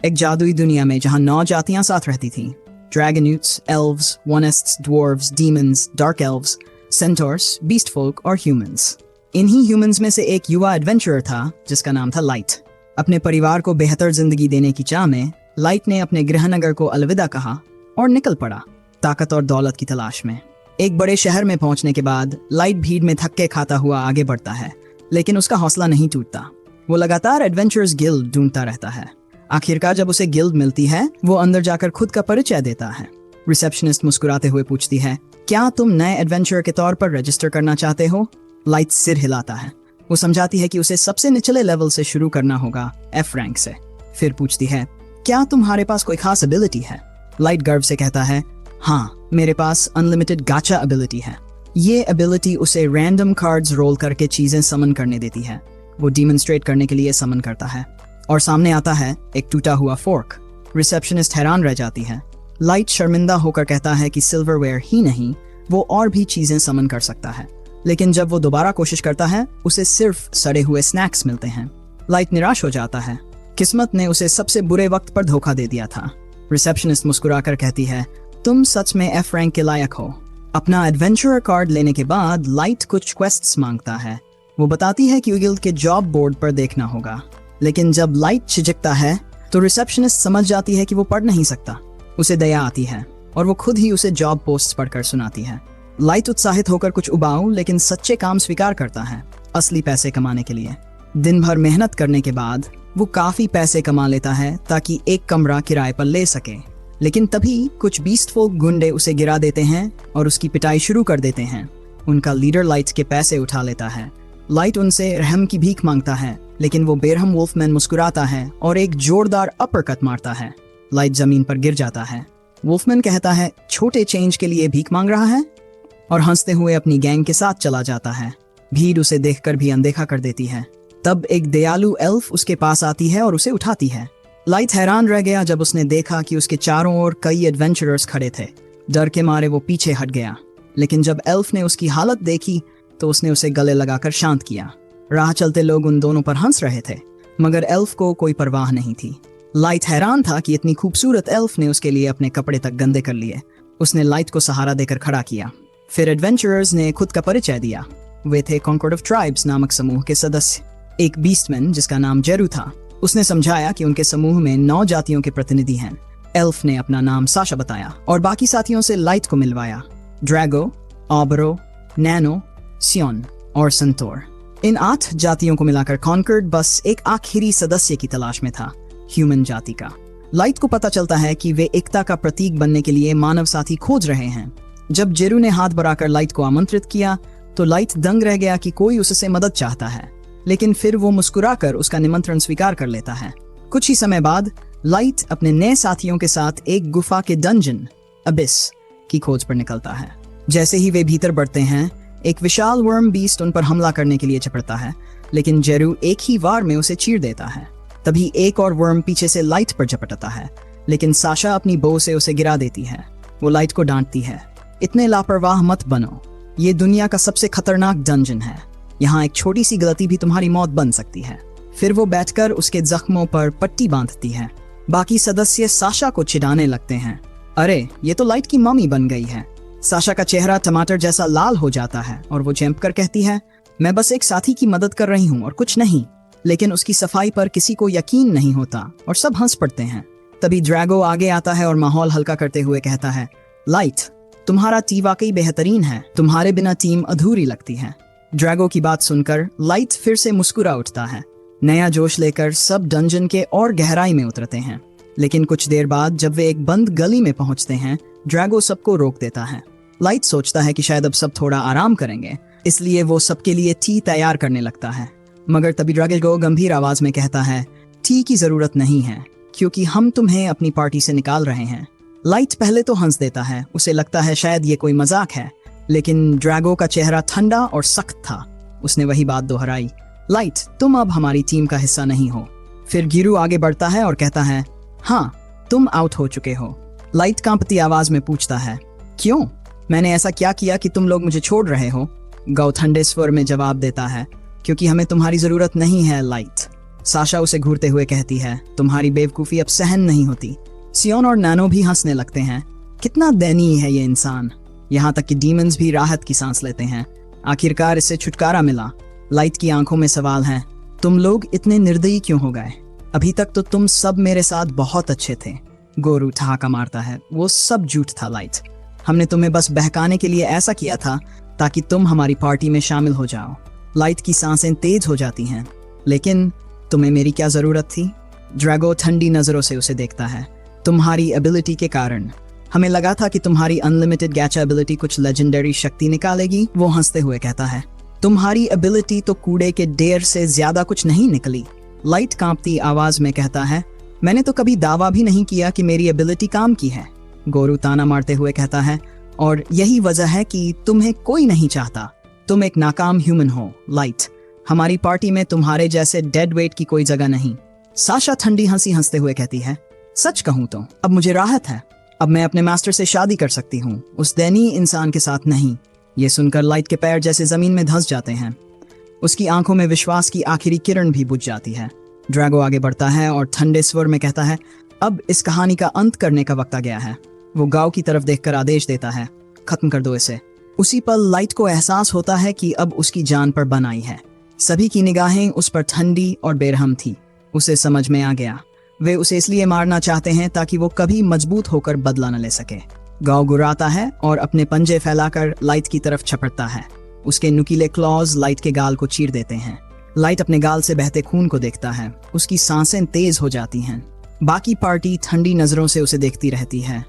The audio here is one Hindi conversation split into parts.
एक जादुई दुनिया में जहां 9 जातियां साथ रहती थीं। ड्रैगन्यूट्स, एल्व्स, वनेस्ट्स, dwarves, demons, dark elves, centaurs, beast folk और ह्यूमंस। इन्हीं ह्यूमंस में से एक युवा एडवेंचरर था जिसका नाम था लाइट। अपने परिवार को बेहतर जिंदगी देने की चाह में लाइट ने अपने गृहनगर को अलविदा कहा और निकल पड़ा ताकत और दौलत की तलाश में। एक बड़े शहर में पहुंचने के बाद लाइट भीड़ में धक्के खाता हुआ आगे बढ़ता है, लेकिन उसका हौसला नहीं टूटता। वो लगातार एडवेंचर्स गिल्ड ढूंढता रहता है। आखिरकार जब उसे गिल्ड मिलती है, वो अंदर जाकर खुद का परिचय देता है। रिसेप्शनिस्ट मुस्कुराते हुए पूछती है, क्या तुम नए एडवेंचरर के तौर पर रजिस्टर करना चाहते हो? लाइट सिर हिलाता है। वो समझाती है कि उसे सबसे निचले लेवल से शुरू करना होगा, एफ रैंक से। फिर पूछती है, क्या तुम्हारे पास कोई खास एबिलिटी है? लाइट गर्व से कहता है, हाँ, मेरे पास अनलिमिटेड गाचा एबिलिटी है। ये एबिलिटी उसे रैंडम कार्ड्स रोल करके चीजें समन करने देती है। वो डिमोन्स्ट्रेट करने के लिए समन करता है और सामने आता है एक टूटा हुआ फोर्क। रिसेप्शनिस्ट हैरान रह जाती है। लाइट शर्मिंदा होकर कहता है कि सिल्वरवेयर ही नहीं, वो और भी चीजें समन कर सकता है। लेकिन जब वो दोबारा कोशिश करता है, उसे सिर्फ सड़े हुए स्नैक्स मिलते हैं। लाइट निराश हो जाता है। किस्मत ने उसे सबसे बुरे वक्त पर धोखा दे दिया था। रिसेप्शनिस्ट मुस्कुराकर कहती है, तुम सच में एफ रैंक के लायक हो। अपना एडवेंचरर कार्ड लेने के बाद लाइट कुछ क्वेस्ट्स मांगता है। वो बताती है कि गिल्ड के जॉब बोर्ड पर देखना होगा। लेकिन जब लाइट झिझकता है तो रिसेप्शनिस्ट समझ जाती है कि वो पढ़ नहीं सकता। उसे दया आती है और वो खुद ही उसे जॉब पोस्ट पढ़कर सुनाती है। लाइट उत्साहित होकर कुछ उबाऊ लेकिन सच्चे काम स्वीकार करता है, असली पैसे कमाने के लिए। दिन भर मेहनत करने के बाद वो काफी पैसे कमा लेता है ताकि एक कमरा किराए पर ले सके। लेकिन तभी कुछ बीस्ट फोल्क गुंडे उसे गिरा देते हैं और उसकी पिटाई शुरू कर देते हैं। उनका लीडर लाइट के पैसे उठा लेता है। लाइट उनसे रहम की भीख मांगता है, लेकिन वो बेरहम वुल्फमैन मुस्कुराता है और एक जोरदार अपरकट मारता है। लाइट जमीन पर गिर जाता है। वुल्फमैन कहता है, छोटे चेंज के लिए भीख मांग रहा है, और हंसते हुए अपनी गैंग के साथ चला जाता है। भीड़ उसे देखकर भी अनदेखा कर देती है। तब एक दयालु एल्फ उसके पास आती है और उसे उठाती है। लाइट हैरान रह गया जब उसने देखा कि उसके चारों ओर कई एडवेंचरर्स खड़े थे। डर के मारे वो पीछे हट गया, लेकिन जब एल्फ ने उसकी हालत देखी तो उसने उसे गले लगाकर शांत किया। राह चलते लोग उन दोनों पर हंस रहे थे, मगर एल्फ को कोई परवाह नहीं थी। लाइट हैरान था कि इतनी खूबसूरत एल्फ ने उसके लिए अपने कपड़े तक गंदे कर लिए। उसने लाइट को सहारा देकर खड़ा किया। फिर एडवेंचरर्स ने खुद का परिचय दिया। वे थे कॉन्कॉर्ड ऑफ ट्राइब्स नामक समूह के सदस्य। एक बीस्टमैन जिसका नाम जेरू था, उसने समझाया कि उनके समूह में 9 जातियों के प्रतिनिधि हैं। एल्फ ने अपना नाम साशा बताया और बाकी साथियों से लाइट को मिलवाया। ड्रैगो, ऑबरो, नैनो, सियोन और संतोर। इन 8 जातियों को मिलाकर कॉन्कॉर्ड बस एक आखिरी सदस्य की तलाश में था, ह्यूमन जाति का। लाइट को पता चलता है कि वे एकता का प्रतीक बनने के लिए मानव साथी खोज रहे हैं। जब जेरू ने हाथ बढ़ाकर लाइट को आमंत्रित किया तो लाइट दंग रह गया कि कोई उससे मदद चाहता है, लेकिन फिर वो मुस्कुराकर उसका निमंत्रण स्वीकार कर लेता है। कुछ ही समय बाद लाइट अपने नए साथियों के साथ एक गुफा के डंजन अबिस की खोज पर निकलता है। जैसे ही वे भीतर बढ़ते हैं, एक विशाल वर्म बीस्ट उन पर हमला करने के लिए चपड़ता है, लेकिन जेरू एक ही वार में उसे चीर देता है। तभी एक और वर्म पीछे से लाइट पर झपटता है, लेकिन साशा अपनी बो से उसे गिरा देती है। वो लाइट को डांटती है, इतने लापरवाह मत बनो, ये दुनिया का सबसे खतरनाक डंजन है। यहाँ एक छोटी सी गलती भी तुम्हारी मौत बन सकती है। फिर वो बैठकर उसके जख्मों पर पट्टी बांधती है। बाकी सदस्य साशा को चिढ़ाने लगते हैं, अरे ये तो लाइट की मम्मी बन गई है। साशा का चेहरा टमाटर जैसा लाल हो जाता है और वो चैंप कर कहती है, मैं बस एक साथी की मदद कर रही हूँ और कुछ नहीं। लेकिन उसकी सफाई पर किसी को यकीन नहीं होता और सब हंस पड़ते हैं। तभी ड्रैगो आगे आता है और माहौल हल्का करते हुए कहता है, लाइट, तुम्हारा टी वाकई बेहतरीन है, तुम्हारे बिना टीम अधूरी लगती है। ड्रैगो की बात सुनकर लाइट फिर से मुस्कुरा उठता है। नया जोश लेकर सब डंजन के और गहराई में उतरते हैं। लेकिन कुछ देर बाद जब वे एक बंद गली में पहुंचते हैं, ड्रैगो सबको रोक देता है। लाइट सोचता है कि शायद अब सब थोड़ा आराम करेंगे, इसलिए वो सबके लिए टी तैयार करने लगता है। मगर तभी ड्रैगो गंभीर आवाज में कहता है, टी की जरूरत नहीं है, क्योंकि हम तुम्हें अपनी पार्टी से निकाल रहे हैं। लाइट पहले तो हंस देता है, उसे लगता है शायद ये कोई मजाक है, लेकिन ड्रैगो का चेहरा ठंडा और सख्त था। उसने वही बात दोहराई, लाइट, तुम अब हमारी टीम का हिस्सा नहीं हो। फिर गिरू आगे बढ़ता है और कहता है, हाँ, तुम आउट हो चुके हो। लाइट कांपती आवाज में पूछता है, क्यों? मैंने ऐसा क्या किया कि तुम लोग मुझे छोड़ रहे हो? गौ ठंडे स्वर में जवाब देता है, क्योंकि हमें तुम्हारी जरूरत नहीं है लाइट। साशा उसे घूरते हुए कहती है, तुम्हारी बेवकूफ़ी अब सहन नहीं होती। सियोन और नैनो भी हंसने लगते हैं। कितना दयनीय है ये इंसान। यहाँ तक कि डीमंस भी राहत की सांस लेते हैं। आखिरकार इससे छुटकारा मिला। लाइट की आंखों में सवाल है, तुम लोग इतने निर्दयी क्यों हो गए? अभी तक तो तुम सब मेरे साथ बहुत अच्छे थे। गोरू ठहाका मारता है, वो सब झूठ था लाइट। हमने तुम्हें बस बहकाने के लिए ऐसा किया था ताकि तुम हमारी पार्टी में शामिल हो जाओ। लाइट की सांसें तेज हो जाती हैं। लेकिन तुम्हें मेरी क्या जरूरत थी? ड्रैगो ठंडी नजरों से उसे देखता है। तुम्हारी एबिलिटी के कारण। हमें लगा था कि तुम्हारी अनलिमिटेड गैचा एबिलिटी कुछ लेजेंडरी शक्ति निकालेगी। वो हंसते हुए कहता है, तुम्हारी एबिलिटी तो कूड़े के ढेर से ज्यादा कुछ नहीं निकली। लाइट कांपती आवाज में कहता है, मैंने तो कभी दावा भी नहीं किया कि मेरी एबिलिटी काम की है। गोरू ताना मारते हुए कहता है, और यही वजह है कि तुम्हें कोई नहीं चाहता। तुम एक नाकाम ह्यूमन हो लाइट। हमारी पार्टी में तुम्हारे जैसे डेड वेट की कोई जगह नहीं। साशा ठंडी हंसी हंसते हुए कहती है, सच कहूं तो अब मुझे राहत है। अब मैं अपने मास्टर से शादी कर सकती हूँ, उस दयनीय इंसान के साथ नहीं। ये सुनकर लाइट के पैर जैसे जमीन में धंस जाते हैं। उसकी आंखों में विश्वास की आखिरी किरण भी बुझ जाती है। ड्रैगो आगे बढ़ता है और ठंडे स्वर में कहता है, अब इस कहानी का अंत करने का वक्त आ गया है। वो गांव की तरफ देखकर आदेश देता है, खत्म कर दो इसे। उसी पल लाइट को एहसास होता है कि अब उसकी जान पर बन आई है। सभी की निगाहें उस पर ठंडी और बेरहम थी। उसे समझ में आ गया, वे उसे इसलिए मारना चाहते हैं ताकि वो कभी मजबूत होकर बदला न ले सके। गांव गुर्राता है और अपने पंजे फैलाकर लाइट की तरफ छपटता है। उसके नुकीले क्लॉज लाइट के गाल को चीर देते हैं। लाइट अपने गाल से बहते खून को देखता है। उसकी सांसें तेज हो जाती हैं। बाकी पार्टी ठंडी नजरों से उसे देखती रहती है,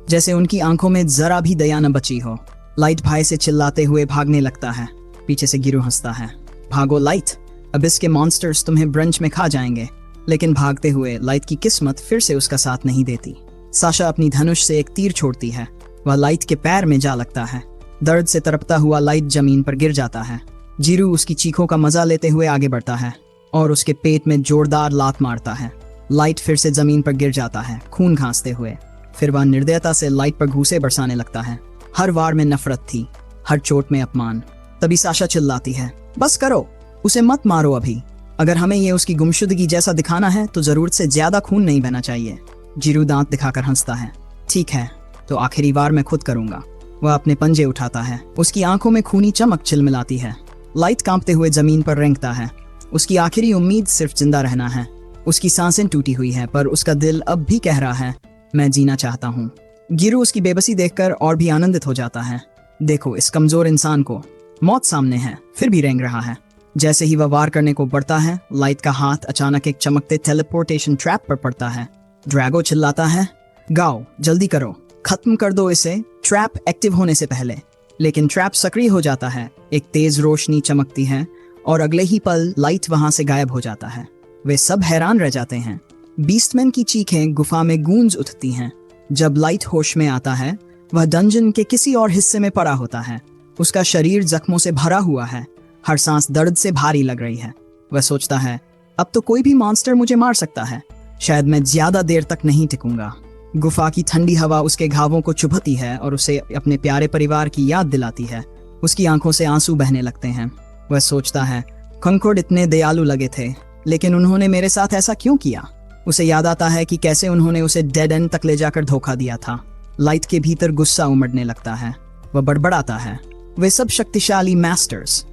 जैसे उनकी आंखों में जरा भी दया न बची हो। लाइट भाई से चिल्लाते हुए भागने लगता है। पीछे से गिरू हंसता है, भागो लाइट, अब इसके मॉन्स्टर्स तुम्हें ब्रंच में खा जाएंगे। लेकिन भागते हुए लाइट की किस्मत फिर से उसका साथ नहीं देती। साशा अपनी धनुष से एक तीर छोड़ती है। वह लाइट के पैर में जा लगता है। दर्द से तड़पता हुआ लाइट जमीन पर गिर जाता है। जीरू उसकी चीखों का मजा लेते हुए आगे बढ़ता है और उसके पेट में जोरदार लात मारता है। लाइट फिर से जमीन पर गिर जाता है, खून घांसते हुए। फिर वह निर्दयता से लाइट पर घूंसे बरसाने लगता है। हर वार में नफरत थी, हर चोट में अपमान। तभी साशा चिल्लाती है, बस करो, उसे मत मारो अभी। अगर हमें ये उसकी गुमशुदगी जैसा दिखाना है तो जरूरत से ज्यादा खून नहीं बहना चाहिए। जीरू दांत दिखाकर हंसता है, ठीक है, तो आखिरी बार मैं खुद करूंगा। वह अपने पंजे उठाता है। उसकी आंखों में खूनी चमक चिलमिलाती है। लाइट कांपते हुए जमीन पर रेंगता है। उसकी आखिरी उम्मीद सिर्फ जिंदा रहना है। उसकी सांसें टूटी हुई है, पर उसका दिल अब भी कह रहा है, मैं जीना चाहता हूँ। गिरू उसकी बेबसी देखकर और भी आनंदित हो जाता है। देखो इस कमजोर इंसान को, मौत सामने है, फिर भी रेंग रहा है। जैसे ही वह वार करने को बढ़ता है, लाइट का हाथ अचानक एक चमकते टेलीपोर्टेशन ट्रैप पर पड़ता है। ड्रैगो चिल्लाता है, गाओ, जल्दी करो, खत्म कर दो इसे ट्रैप एक्टिव होने से पहले। लेकिन ट्रैप सक्रिय हो जाता है। एक तेज रोशनी चमकती है और अगले ही पल लाइट वहां से गायब हो जाता है। वे सब हैरान रह जाते हैं। बीस्टमैन की चीखें गुफा में गूंज उठती हैं। जब लाइट होश में आता है, वह डंजन के किसी और हिस्से में पड़ा होता है। उसका शरीर जख्मों से भरा हुआ है। हर सांस दर्द से भारी लग रही है। वह सोचता है, अब तो कोई भी मॉन्स्टर मुझे मार सकता है। शायद मैं ज्यादा देर तक नहीं टिकूंगा। गुफा की ठंडी हवा उसके घावों को चुभती है और उसे अपने प्यारे परिवार की याद दिलाती है। उसकी आंखों से आंसू बहने लगते हैं। वह सोचता है, कंकॉर्ड इतने दयालु लगे थे, लेकिन उन्होंने मेरे साथ ऐसा क्यों किया? उसे याद आता है कि कैसे उन्होंने उसे डेड एंड तक ले जाकर धोखा दिया था। लाइट के भीतर गुस्सा उमड़ने लगता है। वह बड़बड़ाता है, वे सब शक्तिशाली मास्टर्स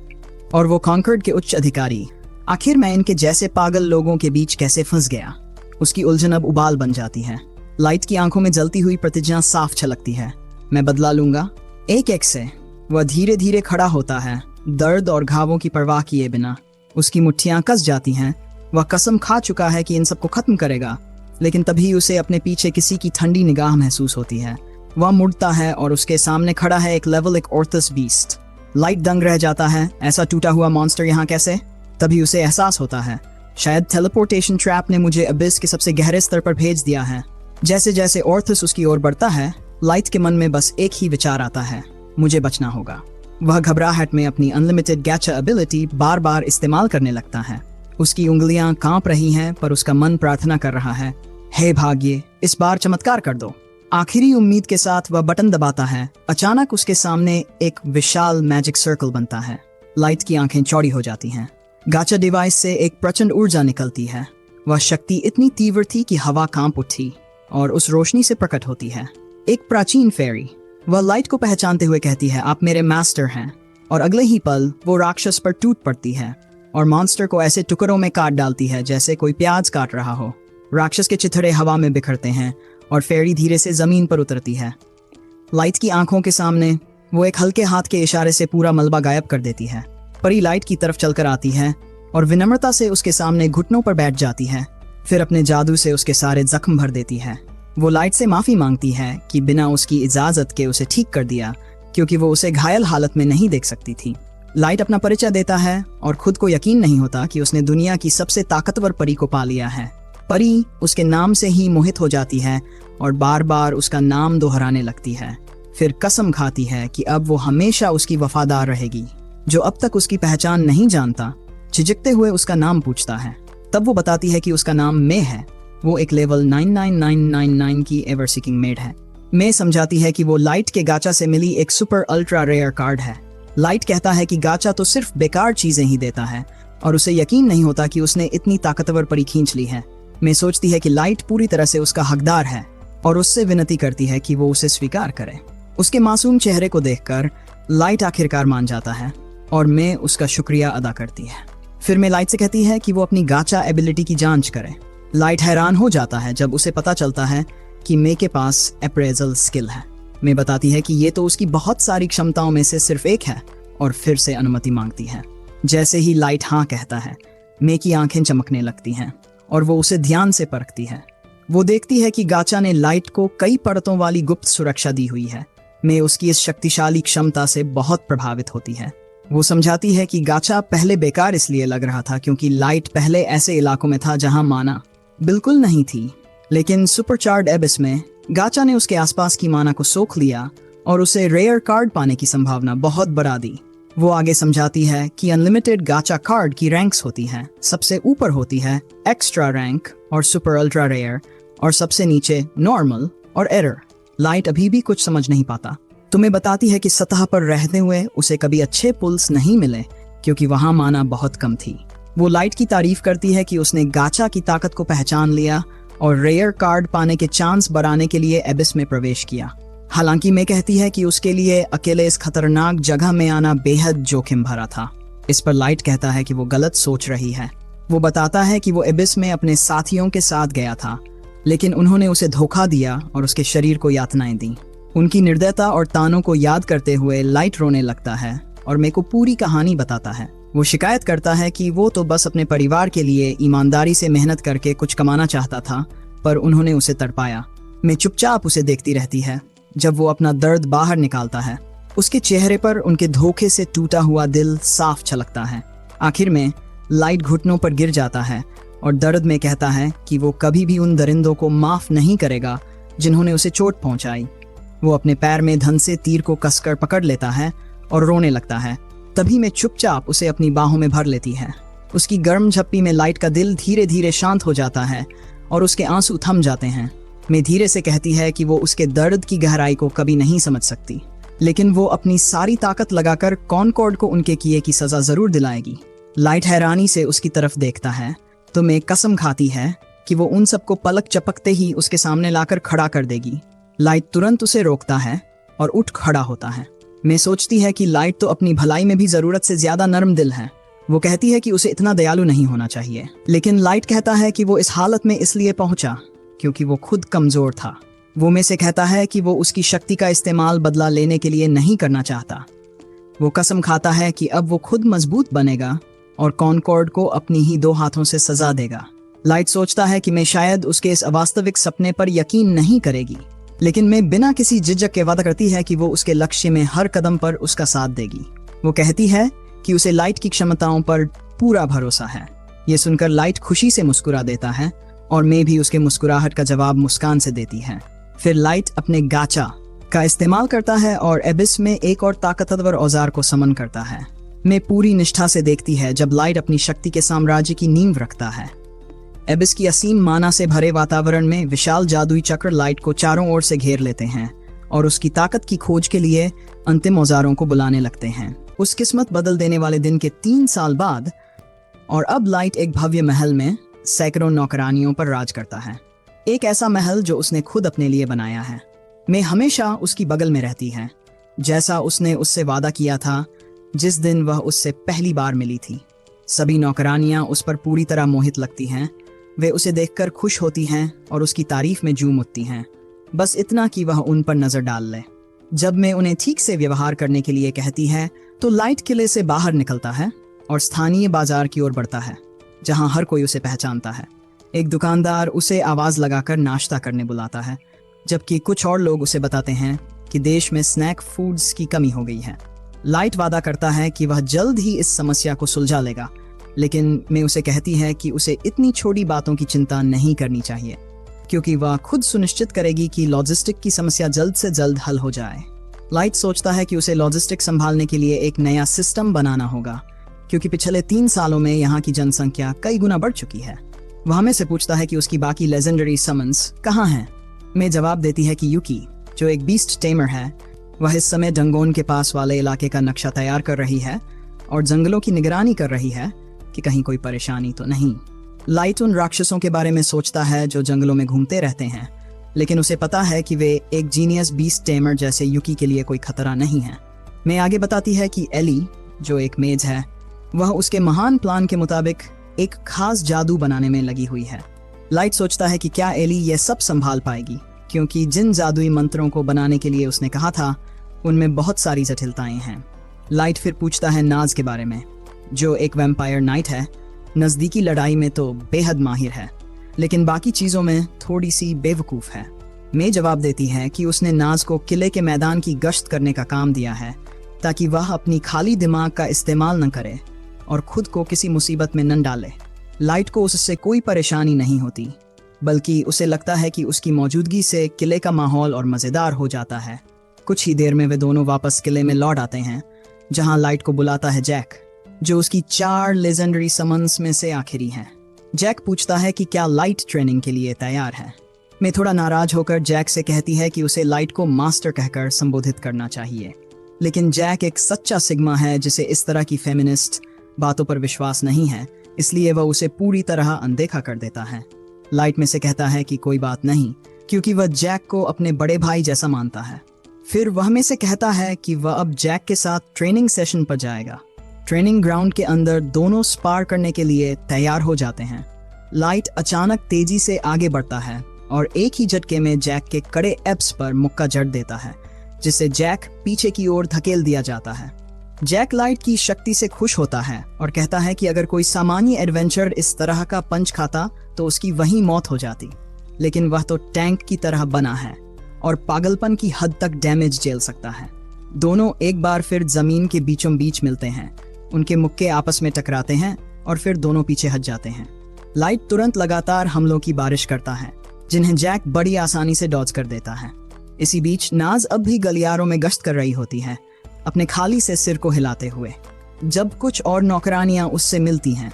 और वो कॉन्कर्ड के उच्च अधिकारी, आखिर मैं इनके जैसे पागल लोगों के बीच कैसे फंस गया? उसकी उलझन अब उबाल बन जाती है। लाइट की आंखों में जलती हुई प्रतिज्ञा साफ छलकती है, मैं बदला लूंगा एक एक से। वह धीरे धीरे खड़ा होता है, दर्द और घावों की परवाह किए बिना। उसकी मुट्ठियां कस जाती हैं। वह कसम खा चुका है कि इन सबको खत्म करेगा, लेकिन तभी उसे अपने पीछे किसी की ठंडी निगाह महसूस होती है। वह मुड़ता है और उसके सामने खड़ा है एक लेवल एक ऑर्थस बीस्ट। लाइट दंग रह जाता है, ऐसा टूटा हुआ मॉन्स्टर यहाँ कैसे? तभी उसे एहसास होता है, शायद टेलीपोर्टेशन ट्रैप ने मुझे अबिस के सबसे गहरे स्तर पर भेज दिया है। जैसे जैसे ऑर्थस उसकी ओर बढ़ता है, लाइट के मन में बस एक ही विचार आता है, मुझे बचना होगा। वह घबराहट में अपनी अनलिमिटेड गैचा एबिलिटी बार बार इस्तेमाल करने लगता है। उसकी उंगलियां कांप रही हैं, पर उसका मन प्रार्थना कर रहा है, हे भाग्य, इस बार चमत्कार कर दो। आखिरी उम्मीद के साथ वह बटन दबाता है। अचानक उसके सामने एक विशाल मैजिक सर्कल बनता है। लाइट की आंखें चौड़ी हो जाती हैं। गाचा डिवाइस से एक प्रचंड ऊर्जा निकलती है। वह शक्ति इतनी तीव्र थी कि हवा कांप उठी और उस रोशनी से प्रकट होती है एक प्राचीन फेरी। वह लाइट को पहचानते हुए कहती है, आप मेरे मास्टर हैं। और अगले ही पल वो राक्षस पर टूट पड़ती है और मॉन्स्टर को ऐसे टुकड़ों में काट डालती है जैसे कोई प्याज काट रहा हो। राक्षस के चिथड़े हवा में बिखरते हैं और फेरी धीरे से जमीन पर उतरती है। लाइट की आंखों के सामने वो एक हल्के हाथ के इशारे से पूरा मलबा गायब कर देती है। परी लाइट की तरफ चलकर आती है और विनम्रता से उसके सामने घुटनों पर बैठ जाती है। फिर अपने जादू से उसके सारे जख्म भर देती है। वो लाइट से माफी मांगती है कि बिना उसकी इजाजत के उसे ठीक कर दिया, क्योंकि वो उसे घायल हालत में नहीं देख सकती थी। लाइट अपना परिचय देता है और खुद को यकीन नहीं होता कि उसने दुनिया की सबसे ताकतवर परी को पा लिया है। परी उसके नाम से ही मोहित हो जाती है और बार बार उसका नाम दोहराने लगती है। फिर कसम खाती है कि अब वो हमेशा उसकी वफादार रहेगी। जो अब तक उसकी पहचान नहीं जानता, झिझकते हुए उसका नाम पूछता है। तब वो बताती है कि उसका नाम मे है। वो एक लेवल 99999 की एवर सीकिंग मेड है। मे समझाती है कि वो लाइट के गाचा से मिली एक सुपर अल्ट्रा रेयर कार्ड है। लाइट कहता है कि गाचा तो सिर्फ बेकार चीजें ही देता है और उसे यकीन नहीं होता कि उसने इतनी ताकतवर परी खींच ली है। मे सोचती है कि लाइट पूरी तरह से उसका हकदार है और उससे विनती करती है कि वो उसे स्वीकार करे। उसके मासूम चेहरे को देखकर लाइट आखिरकार मान जाता है और मे उसका शुक्रिया अदा करती है। फिर मे लाइट से कहती है कि वो अपनी गाचा एबिलिटी की जांच करे। लाइट हैरान हो जाता है जब उसे पता चलता है कि मे के पास अप्रेजल स्किल है। मे बताती है कि ये तो उसकी बहुत सारी क्षमताओं में से सिर्फ एक है और फिर से अनुमति मांगती है। जैसे ही लाइट हाँ कहता है, मे की आंखें चमकने लगती हैं और वो उसे ध्यान से परखती है। वो देखती है कि गाचा ने लाइट को कई परतों वाली गुप्त सुरक्षा दी हुई है। मे उसकी इस शक्तिशाली क्षमता से बहुत प्रभावित होती है। वो समझाती है कि गाचा पहले बेकार इसलिए लग रहा था क्योंकि लाइट पहले ऐसे इलाकों में था जहां माना बिल्कुल नहीं थी, लेकिन सुपरचार्ड एबिस में गाचा ने उसके आसपास की माना को सोख लिया और उसे रेयर कार्ड पाने की संभावना बहुत बढ़ा दी। वो आगे समझाती है कि अनलिमिटेड गाचा कार्ड की रैंक्स होती हैं। सबसे ऊपर होती है एक्स्ट्रा रैंक और सुपर अल्ट्रा रेयर और सबसे नीचे नॉर्मल और एरर। लाइट अभी भी कुछ समझ नहीं पाता। तुम्हें बताती है कि सतह पर रहते हुए उसे कभी अच्छे पुल्स नहीं मिले क्योंकि वहां माना बहुत कम थी। वो लाइट की तारीफ करती है कि उसने गाचा की ताकत को पहचान लिया और रेयर कार्ड पाने के चांस बढ़ाने के लिए एबिस में प्रवेश किया। हालांकि मैं कहती है कि उसके लिए अकेले इस खतरनाक जगह में आना बेहद जोखिम भरा था। इस पर लाइट कहता है कि वो गलत सोच रही है। वो बताता है कि वो एबिस में अपने साथियों के साथ गया था, लेकिन उन्होंने उसे धोखा दिया और उसके शरीर को यातनाएं दी। उनकी निर्दयता और तानों को याद करते हुए लाइट रोने लगता है और मेरे को पूरी कहानी बताता है। वो शिकायत करता है कि वो तो बस अपने परिवार के लिए ईमानदारी से मेहनत करके कुछ कमाना चाहता था, पर उन्होंने उसे तड़पाया। मैं चुपचाप उसे देखती रहती है जब वो अपना दर्द बाहर निकालता है। उसके चेहरे पर उनके धोखे से टूटा हुआ दिल साफ छलकता है। आखिर में लाइट घुटनों पर गिर जाता है और दर्द में कहता है कि वो कभी भी उन दरिंदों को माफ नहीं करेगा जिन्होंने उसे चोट पहुंचाई। वो अपने पैर में धन से तीर को कसकर पकड़ लेता है और रोने लगता है। तभी मैं चुपचाप उसे अपनी बाहों में भर लेती है। उसकी गर्म झप्पी में लाइट का दिल धीरे धीरे शांत हो जाता है और उसके आंसू थम जाते हैं। मैं धीरे से कहती है कि वो उसके दर्द की गहराई को कभी नहीं समझ सकती, लेकिन वो अपनी सारी ताकत लगाकर कॉनकॉर्ड को उनके किए की सजा जरूर दिलाएगी। लाइट हैरानी से उसकी तरफ देखता है तो मैं कसम खाती है कि वो उन सबको पलक चपकते ही उसके सामने लाकर खड़ा कर देगी। लाइट तुरंत उसे रोकता है और उठ खड़ा होता है। मैं सोचती है कि लाइट तो अपनी भलाई में भी जरूरत से ज्यादा नरम दिल है। वो कहती है कि उसे इतना दयालु नहीं होना चाहिए, लेकिन लाइट कहता है कि वो इस हालत में इसलिए पहुंचा क्योंकि वो खुद कमजोर था। वो में से कहता है कि वो उसकी शक्ति का इस्तेमाल बदला लेने के लिए नहीं करना चाहता। वो कसम खाता है कि अब वो खुद मजबूत बनेगा और कॉनकॉर्ड को अपनी ही 2 हाथों से सजा देगा। लाइट सोचता है कि मैं शायद उसके इस अवास्तविक सपने पर यकीन नहीं करेगी, लेकिन मैं बिना किसी झिझक के वादा करती है कि वो उसके लक्ष्य में हर कदम पर उसका साथ देगी। वो कहती है कि उसे लाइट की क्षमताओं पर पूरा भरोसा है। ये सुनकर लाइट खुशी से मुस्कुरा देता है और मैं भी उसके मुस्कुराहट का जवाब मुस्कान से देती है। फिर लाइट अपने गाचा का इस्तेमाल करता है और एबिस में एक और ताकतवर औजार को समन करता है। मैं पूरी निष्ठा से देखती है जब लाइट अपनी शक्ति के साम्राज्य की नींव रखता है। एबिस की असीम माना से भरे वातावरण में विशाल जादुई चक्र लाइट को चारों ओर से घेर लेते हैं और उसकी ताकत की खोज के लिए अंतिम औजारों को बुलाने लगते हैं। उस किस्मत बदल देने वाले दिन के 3 साल बाद और अब लाइट एक भव्य महल में सैकड़ों नौकरानियों पर राज करता है। एक ऐसा महल जो उसने खुद अपने लिए बनाया है। मैं हमेशा उसकी बगल में रहती है, जैसा उसने उससे वादा किया था जिस दिन वह उससे पहली बार मिली थी। सभी नौकरानियां उस पर पूरी तरह मोहित लगती हैं। वे उसे देखकर खुश होती हैं और उसकी तारीफ में झूम उठती हैं, बस इतना कि वह उन पर नजर डाल ले। जब मैं उन्हें ठीक से व्यवहार करने के लिए कहती है तो लाइट किले से बाहर निकलता है और स्थानीय बाजार की ओर बढ़ता है, जहां हर कोई उसे पहचानता है। एक दुकानदार उसे आवाज लगाकर नाश्ता करने बुलाता है, जबकि कुछ और लोग उसे बताते हैं कि देश में स्नैक फूड्स की कमी हो गई है। लाइट वादा करता है कि वह जल्द ही इस समस्या को सुलझा लेगा, लेकिन मैं उसे कहती है कि उसे इतनी छोटी बातों की चिंता नहीं करनी चाहिए, क्योंकि वह खुद सुनिश्चित करेगी कि लॉजिस्टिक की समस्या जल्द से जल्द हल हो जाए। लाइट सोचता है कि उसे लॉजिस्टिक संभालने के लिए एक नया सिस्टम बनाना होगा, क्योंकि पिछले 3 सालों में यहाँ की जनसंख्या कई गुना बढ़ चुकी है। वह हमें से पूछता है कि उसकी बाकी लेजेंडरी समन्स कहाँ हैं। मैं जवाब देती है कि यूकी, जो एक बीस्ट टेमर है, वह इस समय डंगोन के पास वाले इलाके का नक्शा तैयार कर रही है और जंगलों की निगरानी कर रही है कि कहीं कोई परेशानी तो नहीं। लाइट उन राक्षसों के बारे में सोचता है जो जंगलों में घूमते रहते हैं, लेकिन उसे पता है कि वे एक जीनियस बीस्ट टेमर जैसे यूकी के लिए कोई खतरा नहीं है। मैं आगे बताती है कि एली, जो एक मेज है, वह उसके महान प्लान के मुताबिक एक खास जादू बनाने में लगी हुई है। लाइट सोचता है कि क्या एली यह सब संभाल पाएगी, क्योंकि जिन जादुई मंत्रों को बनाने के लिए उसने कहा था उनमें बहुत सारी जटिलताएं हैं। लाइट फिर पूछता है नाज के बारे में, जो एक वैम्पायर नाइट है। नज़दीकी लड़ाई में तो बेहद माहिर है, लेकिन बाकी चीज़ों में थोड़ी सी बेवकूफ़ है। मैं जवाब देती है कि उसने नाज को किले के मैदान की गश्त करने का काम दिया है, ताकि वह अपनी खाली दिमाग का इस्तेमाल न करे और खुद को किसी मुसीबत में न डाले। लाइट को उससे कोई परेशानी नहीं होती, बल्कि उसे लगता है कि उसकी मौजूदगी से किले का माहौल और मज़ेदार हो जाता है। कुछ ही देर में वे दोनों वापस किले में लौट आते हैं, जहां लाइट को बुलाता है जैक, जो उसकी 4 लेजेंडरी समन्स में से आखिरी हैं। जैक पूछता है कि क्या लाइट ट्रेनिंग के लिए तैयार है। मैं थोड़ा नाराज होकर जैक से कहती है कि उसे लाइट को मास्टर कहकर संबोधित करना चाहिए, लेकिन जैक एक सच्चा सिग्मा है जिसे इस तरह की फेमिनिस्ट बातों पर विश्वास नहीं है, इसलिए वह उसे पूरी तरह अनदेखा कर देता है। लाइट में से कहता है कि कोई बात नहीं, क्योंकि वह जैक को अपने बड़े भाई जैसा मानता है। फिर वह में से कहता है कि वह अब जैक के साथ ट्रेनिंग सेशन पर जाएगा। ट्रेनिंग ग्राउंड के अंदर दोनों स्पार करने के लिए तैयार हो जाते हैं। लाइट अचानक तेजी से आगे बढ़ता है और एक ही झटके में जैक के कड़े एब्स पर मुक्का जड़ देता है, जिससे जैक पीछे की ओर धकेल दिया जाता है। जैक लाइट की शक्ति से खुश होता है और कहता है कि अगर कोई सामान्य एडवेंचर इस तरह का पंच खाता तो उसकी वहीं मौत हो जाती, लेकिन वह तो टैंक की तरह बना है और पागलपन की हद तक डैमेज झेल सकता है। दोनों एक बार फिर जमीन के बीचों बीच मिलते हैं, उनके मुक्के आपस में टकराते हैं और फिर दोनों पीछे हट जाते हैं। लाइट तुरंत लगातार हमलों की बारिश करता है, जिन्हें जैक बड़ी आसानी से डॉज कर देता है। इसी बीच नाज अब भी गलियारों में गश्त कर रही होती है, अपने खाली से सिर को हिलाते हुए। जब कुछ और नौकरानियां उससे मिलती हैं,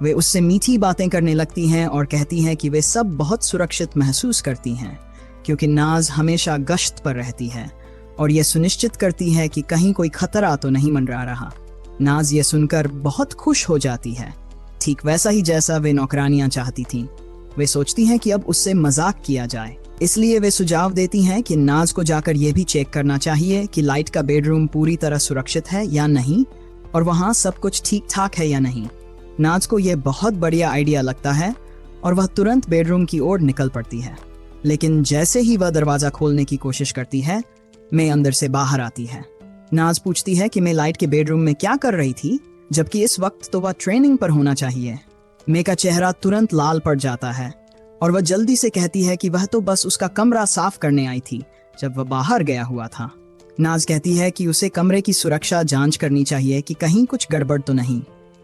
वे उससे मीठी बातें करने लगती हैं और कहती हैं कि वे सब बहुत सुरक्षित महसूस करती हैं, क्योंकि नाज हमेशा गश्त पर रहती है और यह सुनिश्चित करती है कि कहीं कोई खतरा तो नहीं मंडरा रहा। नाज ये सुनकर बहुत खुश हो जाती है, ठीक वैसा ही जैसा वे नौकरानियां चाहती थीं। वे सोचती हैं कि अब उससे मजाक किया जाए, इसलिए वे सुझाव देती हैं कि नाज को जाकर यह भी चेक करना चाहिए कि लाइट का बेडरूम पूरी तरह सुरक्षित है या नहीं और वहाँ सब कुछ ठीक ठाक है या नहीं। नाज को यह बहुत बढ़िया आइडिया लगता है और वह तुरंत बेडरूम की ओर निकल पड़ती है, लेकिन जैसे ही वह दरवाज़ा खोलने की कोशिश करती है, मैं अंदर से बाहर आती है। नाज पूछती है कि मैं लाइट के बेडरूम में क्या कर रही थी, जबकि इस वक्त तो वह ट्रेनिंग पर होना चाहिए। मे का चेहरा तुरंत लाल पड़ जाता है और वह जल्दी से कहती है कि वह तो बस उसका कमरा साफ करने आई थी जब वह बाहर गया हुआ था। नाज कहती है कि उसे कमरे की सुरक्षा जांच करनी चाहिए कि कहीं कुछ गड़बड़ तो नहीं,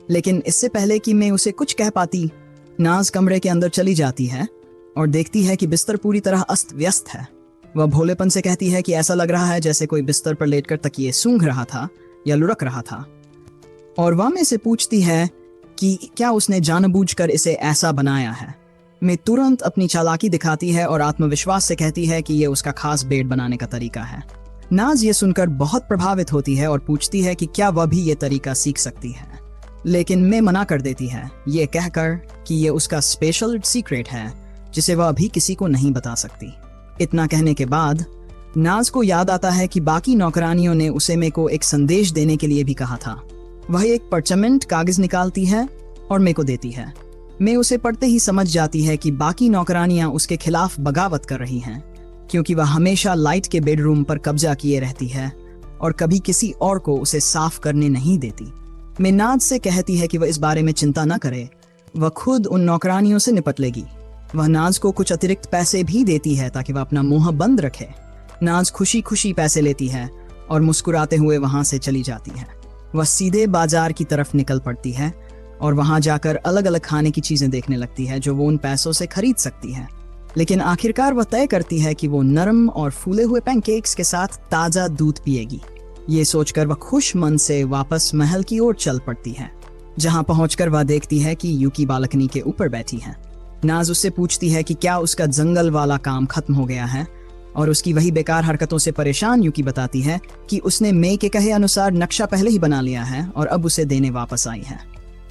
लेकिन इससे पहले कि मैं उसे कुछ कह पाती, नाज कमरे के अंदर चली जाती है और देखती है कि बिस्तर पूरी तरह अस्त व्यस्त है। वह भोलेपन से कहती है कि ऐसा लग रहा है जैसे कोई बिस्तर पर लेटकर तकिए सूंघ रहा था या लुढ़क रहा था, और वह में से पूछती है कि क्या उसने जानबूझकर इसे ऐसा बनाया है। मैं तुरंत अपनी चालाकी दिखाती है और आत्मविश्वास से कहती है कि यह उसका खास बेड बनाने का तरीका है। नाज ये सुनकर बहुत प्रभावित होती है और पूछती है कि क्या वह भी ये तरीका सीख सकती है। लेकिन मे मना कर देती है, ये कहकर कि ये उसका स्पेशल सीक्रेट है जिसे वह अभी किसी को नहीं बता सकती। इतना कहने के बाद नाज को याद आता है कि बाकी नौकरानियों ने उसे मे को एक संदेश देने के लिए भी कहा था। वह एक परचमेंट कागज निकालती है और मे को देती है। मे उसे पढ़ते ही समझ जाती है कि बाकी नौकरानियां उसके खिलाफ बगावत कर रही हैं, क्योंकि वह हमेशा लाइट के बेडरूम पर कब्जा किए रहती है और कभी किसी और को उसे साफ करने नहीं देती। मे नाज से कहती है कि वह इस बारे में चिंता न करे, वह खुद उन नौकरानियों से निपट लेगी। वह नाज को कुछ अतिरिक्त पैसे भी देती है ताकि वह अपना मुंह बंद रखे। नाज खुशी खुशी पैसे लेती है और मुस्कुराते हुए वहां से चली जाती है। वह सीधे बाजार की तरफ निकल पड़ती है और वहां जाकर अलग अलग खाने की चीजें देखने लगती है जो वो उन पैसों से खरीद सकती है। लेकिन आखिरकार वह तय करती है कि वो नरम और फूले हुए पैनकेक्स के साथ ताजा दूध पिएगी। ये सोचकर वह खुश मन से वापस महल की ओर चल पड़ती है, जहां पहुंचकर वह देखती है कि यूकी बालकनी के ऊपर बैठी है। नाज उससे पूछती है कि क्या उसका जंगल वाला काम खत्म हो गया है, और उसकी वही बेकार हरकतों से परेशान यूकी बताती है कि उसने मे के कहे अनुसार नक्शा पहले ही बना लिया है और अब उसे देने वापस आई है।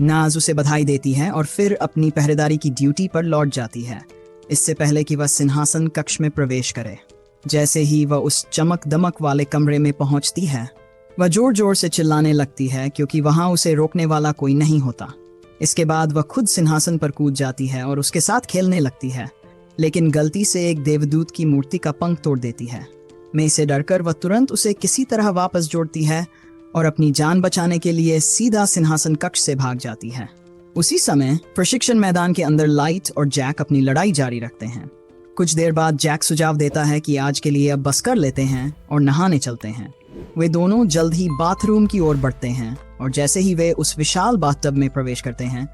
नाज उसे बधाई देती है और फिर अपनी पहरेदारी की ड्यूटी पर लौट जाती है, इससे पहले कि वह सिंहासन कक्ष में प्रवेश करे। जैसे ही वह उस चमक दमक वाले कमरे में पहुंचती है, वह जोर जोर से चिल्लाने लगती है क्योंकि वहां उसे रोकने वाला कोई नहीं होता। इसके बाद वह खुद सिंहासन पर कूद जाती है और उसके साथ खेलने लगती है, लेकिन गलती से एक देवदूत की मूर्ति का पंख तोड़ देती है। मे से डरकर वह तुरंत उसे किसी तरह वापस जोड़ती है और अपनी जान बचाने के लिए सीधा सिंहासन कक्ष से भाग जाती है। उसी समय प्रशिक्षण मैदान के अंदर लाइट और जैक अपनी लड़ाई जारी रखते हैं। कुछ देर बाद जैक सुझाव देता है कि आज के लिए अब बस कर लेते हैं और नहाने चलते हैं। वे दोनों जल्द ही बाथरूम की ओर बढ़ते हैं और जैसे ही वे उस विशाल बाथटब में प्रवेश करते हैं,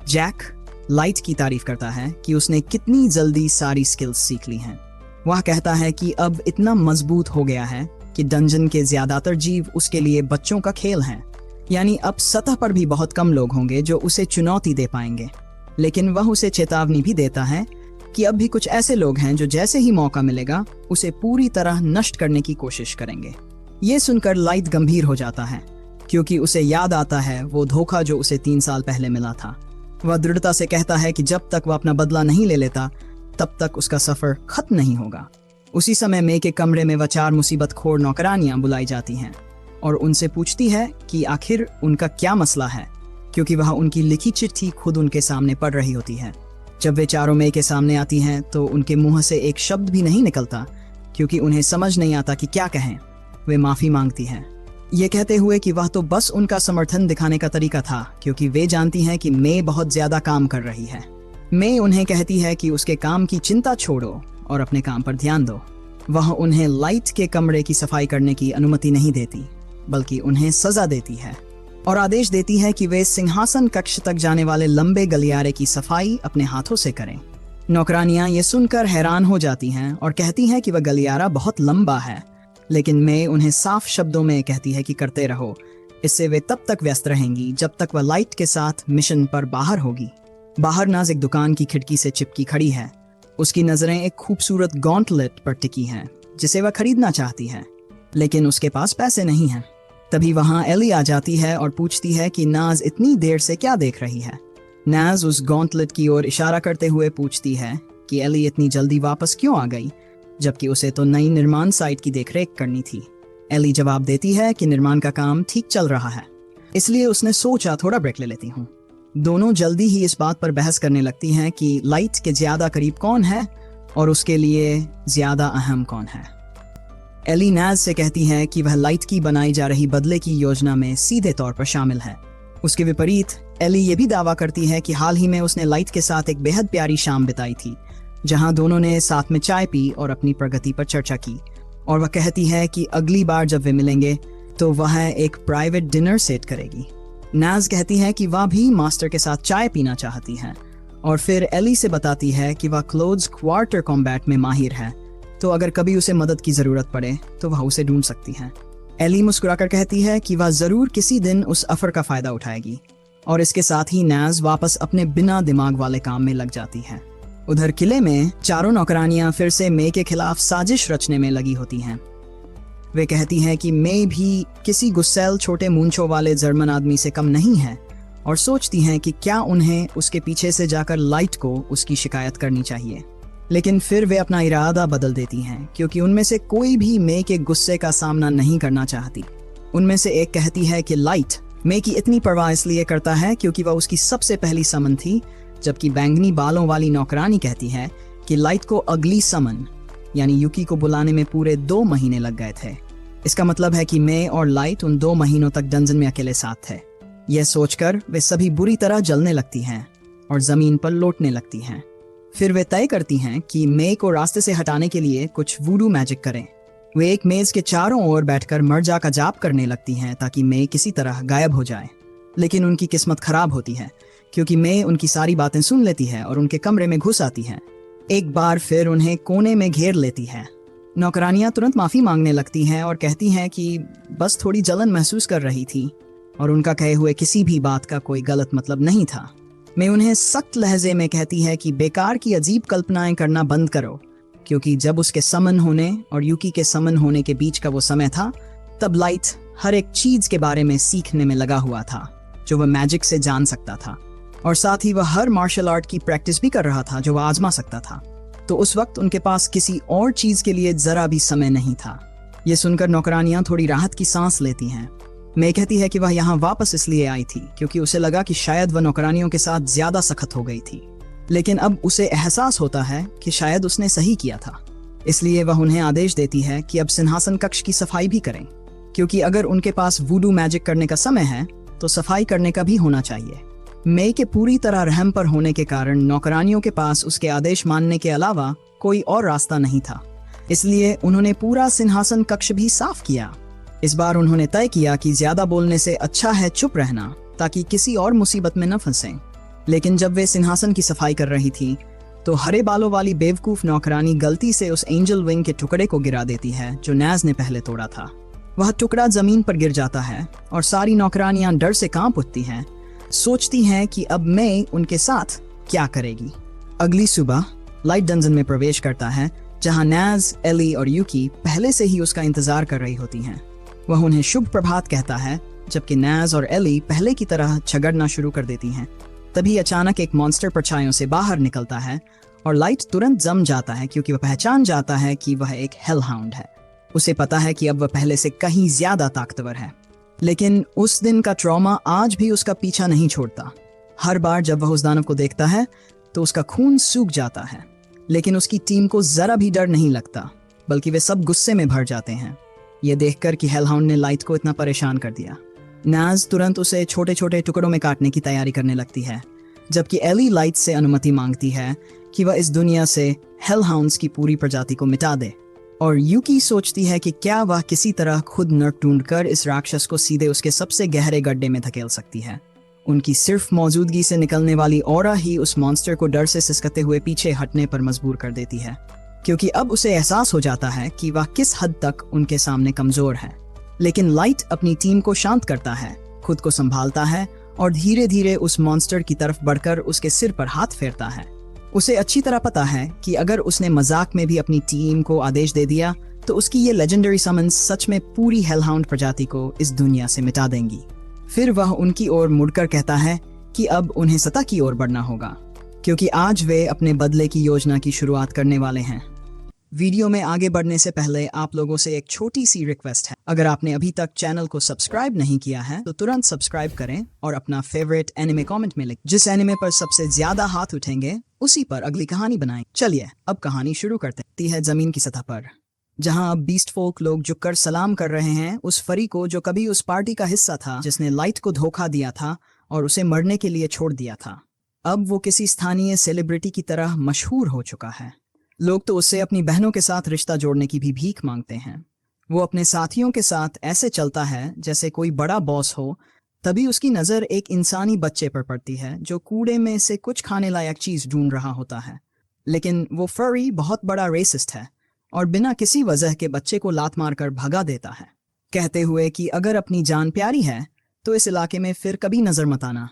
जैक लाइट की तारीफ करता है कि उसने कितनी जल्दी सारी स्किल्स सीख ली हैं। वह कहता है कि अब इतना मजबूत हो गया है कि डंजन के ज्यादातर जीव उसके लिए बच्चों का खेल हैं, यानी अब सतह पर भी बहुत कम लोग होंगे जो उसे चुनौती दे पाएंगे। लेकिन वह उसे चेतावनी भी देता है कि अब भी कुछ ऐसे लोग हैं जो जैसे ही मौका मिलेगा उसे पूरी तरह नष्ट करने की कोशिश करेंगे। ये सुनकर लाइट गंभीर हो जाता है, क्योंकि उसे याद आता है वो धोखा जो उसे 3 साल पहले मिला था। वह दृढ़ता से कहता है कि जब तक वह अपना बदला नहीं ले लेता तब तक उसका सफर खत्म नहीं होगा। उसी समय मे के कमरे में वह 4 मुसीबत खोर नौकरानियां बुलाई जाती हैं और उनसे पूछती है कि आखिर उनका क्या मसला है, क्योंकि वह उनकी लिखी चिट्ठी खुद उनके सामने पढ़ रही होती है। जब वे चारों मे के सामने आती हैं तो उनके मुंह से एक शब्द भी नहीं निकलता, क्योंकि उन्हें समझ नहीं आता कि क्या कहें। वे माफी मांगती हैं, ये कहते हुए कि वह तो बस उनका समर्थन दिखाने का तरीका था, क्योंकि वे जानती हैं कि मे बहुत ज्यादा काम कर रही है। मे उन्हें कहती है कि उसके काम की चिंता छोड़ो और अपने काम पर ध्यान दो। वह उन्हें लाइट के कमरे की सफाई करने की अनुमति नहीं देती, बल्कि उन्हें सजा देती है और आदेश देती है कि वे सिंहासन कक्ष तक जाने वाले लंबे गलियारे की सफाई अपने हाथों से करें। नौकरानियां ये सुनकर हैरान हो जाती हैं और कहती हैं कि वह गलियारा बहुत लंबा है, लेकिन मे उन्हें साफ शब्दों में कहती है कि करते रहो, इससे वे तब तक व्यस्त रहेंगी जब तक वह लाइट के साथ मिशन पर बाहर होगी। बाहर नाज एक दुकान की खिड़की से चिपकी खड़ी है। उसकी नजरें एक खूबसूरत गॉन्टलेट पर टिकी हैं जिसे वह खरीदना चाहती है, लेकिन उसके पास पैसे नहीं हैं। तभी वहां एली आ जाती है और पूछती है कि नाज इतनी देर से क्या देख रही है। नाज उस गॉन्टलेट की ओर इशारा करते हुए पूछती है कि एली इतनी जल्दी वापस क्यों आ गई, जबकि उसे तो नई निर्माण साइट की देखरेख करनी थी। एली जवाब देती है कि निर्माण का काम ठीक चल रहा है, इसलिए उसने सोचा थोड़ा ब्रेक ले लेती हूँ। दोनों जल्दी ही इस बात पर बहस करने लगती हैं कि लाइट के ज्यादा करीब कौन है और उसके लिए ज्यादा अहम कौन है। एली नाज से कहती है कि वह लाइट की बनाई जा रही बदले की योजना में सीधे तौर पर शामिल है। उसके विपरीत एली ये भी दावा करती है कि हाल ही में उसने लाइट के साथ एक बेहद प्यारी शाम बिताई थी, जहां दोनों ने साथ में चाय पी और अपनी प्रगति पर चर्चा की। और वह कहती है कि अगली बार जब वे मिलेंगे तो वह एक प्राइवेट डिनर सेट करेगी। नाज कहती है कि वह भी मास्टर के साथ चाय पीना चाहती है और फिर एली से बताती है कि वह क्लोज क्वार्टर कॉम्बैट में माहिर है, तो अगर कभी उसे मदद की जरूरत पड़े तो वह उसे ढूंढ सकती है। एली मुस्कुराकर कहती है कि वह जरूर किसी दिन उस ऑफर का फायदा उठाएगी और इसके साथ ही नाज वापस अपने बिना दिमाग वाले काम में लग जाती है। उधर किले में चारों नौकरानियां फिर से मे के खिलाफ साजिश रचने में लगी होती हैं। वे कहती हैं कि मे भी किसी गुस्सैल छोटे मूंछों वाले जर्मन आदमी से कम नहीं है और सोचती हैं कि क्या उन्हें उसके पीछे से जाकर लाइट को उसकी शिकायत करनी चाहिए। लेकिन फिर वे अपना इरादा बदल देती हैं क्योंकि उनमें से कोई भी मे के गुस्से का सामना नहीं करना चाहती। उनमें से एक कहती है कि लाइट मे की इतनी परवाह इसलिए करता है क्योंकि वह उसकी सबसे पहली समन थी, जबकि बैंगनी बालों वाली नौकरानी कहती है कि लाइट को अगली समन यानी युकी को बुलाने में पूरे 2 महीने लग गए थे। इसका मतलब है कि मे और लाइट उन 2 महीनों तक डंजन में अकेले साथ थे। यह सोचकर वे सभी बुरी तरह जलने लगती हैं और जमीन पर लौटने लगती हैं। फिर वे तय करती हैं कि मे को रास्ते से हटाने के लिए कुछ वूडू मैजिक करें। वे एक मेज के चारों ओर बैठकर मर्जा का जाप करने लगती हैं ताकि मे किसी तरह गायब हो जाए। लेकिन उनकी किस्मत खराब होती है क्योंकि मे उनकी सारी बातें सुन लेती है और उनके कमरे में घुस आती है। एक बार फिर उन्हें कोने में घेर लेती है। नौकरानियां तुरंत माफी मांगने लगती हैं और कहती हैं कि बस थोड़ी जलन महसूस कर रही थी और उनका कहे हुए किसी भी बात का कोई गलत मतलब नहीं था। मैं उन्हें सख्त लहजे में कहती है कि बेकार की अजीब कल्पनाएं करना बंद करो, क्योंकि जब उसके समन होने और युकी के समन होने के बीच का वो समय था, तब लाइट हर एक चीज के बारे में सीखने में लगा हुआ था जो वह मैजिक से जान सकता था, और साथ ही वह हर मार्शल आर्ट की प्रैक्टिस भी कर रहा था जो वह आजमा सकता था। तो उस वक्त उनके पास किसी और चीज के लिए जरा भी समय नहीं था। ये सुनकर नौकरानियां थोड़ी राहत की सांस लेती हैं। मैं कहती है कि वह यहाँ वापस इसलिए आई थी क्योंकि उसे लगा कि शायद वह नौकरानियों के साथ ज्यादा सख्त हो गई थी, लेकिन अब उसे एहसास होता है कि शायद उसने सही किया था। इसलिए वह उन्हें आदेश देती है कि अब सिंहासन कक्ष की सफाई भी करें, क्योंकि अगर उनके पास वूडू मैजिक करने का समय है तो सफाई करने का भी होना चाहिए। मे के पूरी तरह रहम पर होने के कारण नौकरानियों के पास उसके आदेश मानने के अलावा कोई और रास्ता नहीं था, इसलिए उन्होंने पूरा सिंहासन कक्ष भी साफ किया। इस बार उन्होंने तय किया कि ज्यादा बोलने से अच्छा है चुप रहना ताकि किसी और मुसीबत में न फंसें। लेकिन जब वे सिंहासन की सफाई कर रही थी तो हरे बालों वाली बेवकूफ नौकरानी गलती से उस एंजल विंग के टुकड़े को गिरा देती है जो नैज ने पहले तोड़ा था। वह टुकड़ा जमीन पर गिर जाता है और सारी नौकरानियां डर से कांप उठती हैं, सोचती हैं कि अब मैं उनके साथ क्या करेगी। अगली सुबह लाइट डंजन में प्रवेश करता है जहां नैज, एली और यूकी पहले से ही उसका इंतजार कर रही होती हैं। वह उन्हें शुभ प्रभात कहता है, जबकि नैज और एली पहले की तरह झगड़ना शुरू कर देती हैं। तभी अचानक एक मॉन्स्टर परछाइयों से बाहर निकलता है और लाइट तुरंत जम जाता है क्योंकि वह पहचान जाता है कि वह एक हेलहाउंड है। उसे पता है कि अब वह पहले से कहीं ज्यादा ताकतवर है, लेकिन उस दिन का ट्रॉमा आज भी उसका पीछा नहीं छोड़ता। हर बार जब वह उस दानव को देखता है तो उसका खून सूख जाता है, लेकिन उसकी टीम को जरा भी डर नहीं लगता, बल्कि वे सब गुस्से में भर जाते हैं ये देखकर कि हेलहाउंड ने लाइट को इतना परेशान कर दिया। नाज तुरंत उसे छोटे छोटे टुकड़ों में काटने की तैयारी करने लगती है, जबकि एली लाइट से अनुमति मांगती है कि वह इस दुनिया से हेलहाउंड्स की पूरी प्रजाति को मिटा दे। और यूकी सोचती है कि क्या वह किसी तरह खुद नर्क ढूंढकर इस राक्षस को सीधे उसके सबसे गहरे गड्ढे में धकेल सकती है। उनकी सिर्फ मौजूदगी से निकलने वाली ऑरा ही उस मॉन्स्टर को डर से सिसकते हुए पीछे हटने पर मजबूर कर देती है, क्योंकि अब उसे एहसास हो जाता है कि वह किस हद तक उनके सामने कमजोर है। लेकिन लाइट अपनी टीम को शांत करता है, खुद को संभालता है और धीरे धीरे उस मॉन्स्टर की तरफ बढ़कर उसके सिर पर हाथ फेरता है। उसे अच्छी तरह पता है कि अगर उसने मजाक में भी अपनी टीम को आदेश दे दिया तो उसकी ये लेजेंडरी समन्स सच में पूरी हेलहाउंड प्रजाति को इस दुनिया से मिटा देंगी। फिर वह उनकी ओर मुड़कर कहता है कि अब उन्हें सतह की ओर बढ़ना होगा, क्योंकि आज वे अपने बदले की योजना की शुरुआत करने वाले हैं। वीडियो में आगे बढ़ने से पहले आप लोगों से एक छोटी सी रिक्वेस्ट है। अगर आपने अभी तक चैनल को सब्सक्राइब नहीं किया है तो तुरंत सब्सक्राइब करें और अपना फेवरेट एनिमे कमेंट में लिखें। जिस एनिमे पर सबसे ज्यादा हाथ उठेंगे उसी पर अगली कहानी बनाएं। चलिए अब कहानी शुरू करते हैं। जमीन की सतह पर, जहां अब बीस्ट फोक लोग झुककर सलाम कर रहे हैं उस फरी को जो कभी उस पार्टी का हिस्सा था जिसने लाइट को धोखा दिया था और उसे मरने के लिए छोड़ दिया था। अब वो किसी स्थानीय सेलिब्रिटी की तरह मशहूर हो चुका है। लोग तो उससे अपनी बहनों के साथ रिश्ता जोड़ने की भी भीख मांगते हैं। वो अपने साथियों के साथ ऐसे चलता है जैसे कोई बड़ा बॉस हो। तभी उसकी नज़र एक इंसानी बच्चे पर पड़ती है जो कूड़े में से कुछ खाने लायक चीज ढूंढ रहा होता है। लेकिन वो फरी बहुत बड़ा रेसिस्ट है और बिना किसी वजह के बच्चे को लात मारकर भगा देता है, कहते हुए कि अगर अपनी जान प्यारी है तो इस इलाके में फिर कभी नजर मत आना।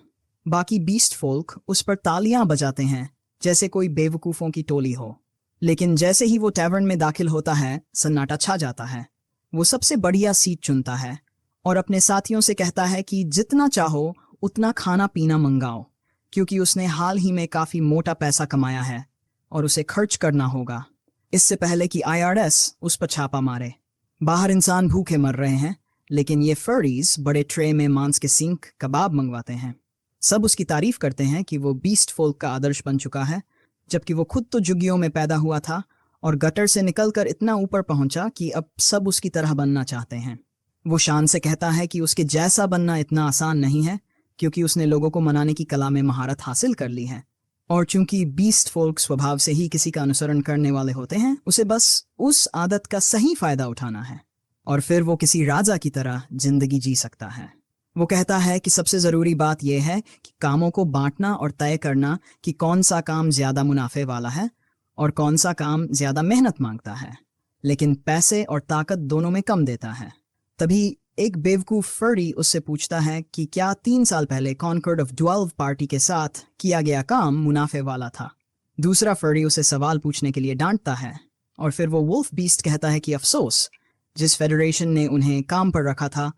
बाकी बीस्ट फोल्क उस पर तालियां बजाते हैं जैसे कोई बेवकूफों की टोली हो। लेकिन जैसे ही वो टैवर्न में दाखिल होता है सन्नाटा छा जाता है। वो सबसे बढ़िया सीट चुनता है और अपने साथियों से कहता है कि जितना चाहो उतना खाना पीना मंगाओ, क्योंकि उसने हाल ही में काफी मोटा पैसा कमाया है और उसे खर्च करना होगा, इससे पहले कि IRS उस पर छापा मारे। बाहर इंसान भूखे मर रहे हैं, लेकिन ये फर्रीज बड़े ट्रे में मांस के सींग कबाब मंगवाते हैं। सब उसकी तारीफ करते हैं कि वो बीस्ट फोल्क का आदर्श बन चुका है, जबकि वो खुद तो झुग्गियों में पैदा हुआ था और गटर से निकलकर इतना ऊपर पहुंचा कि अब सब उसकी तरह बनना चाहते हैं। वो शान से कहता है कि उसके जैसा बनना इतना आसान नहीं है, क्योंकि उसने लोगों को मनाने की कला में महारत हासिल कर ली है। और चूंकि बीस्ट फोल्क स्वभाव से ही किसी का अनुसरण करने वाले होते हैं, उसे बस उस आदत का सही फायदा उठाना है और फिर वो किसी राजा की तरह जिंदगी जी सकता है। वो कहता है कि सबसे ज़रूरी बात यह है कि कामों को बांटना और तय करना कि कौन सा काम ज़्यादा मुनाफे वाला है और कौन सा काम ज़्यादा मेहनत मांगता है, लेकिन पैसे और ताकत दोनों में कम देता है। तभी एक बेवकूफ़ फर्री उससे पूछता है कि क्या 3 साल पहले कॉन्कॉर्ड ऑफ 12 पार्टी के साथ किया गया काम मुनाफे वाला था। दूसरा फर्री उसे सवाल पूछने के लिए डांटता है और फिर वो वुल्फ बीस्ट कहता है कि अफसोस, जिस फेडरेशन ने उन्हें काम पर रखा था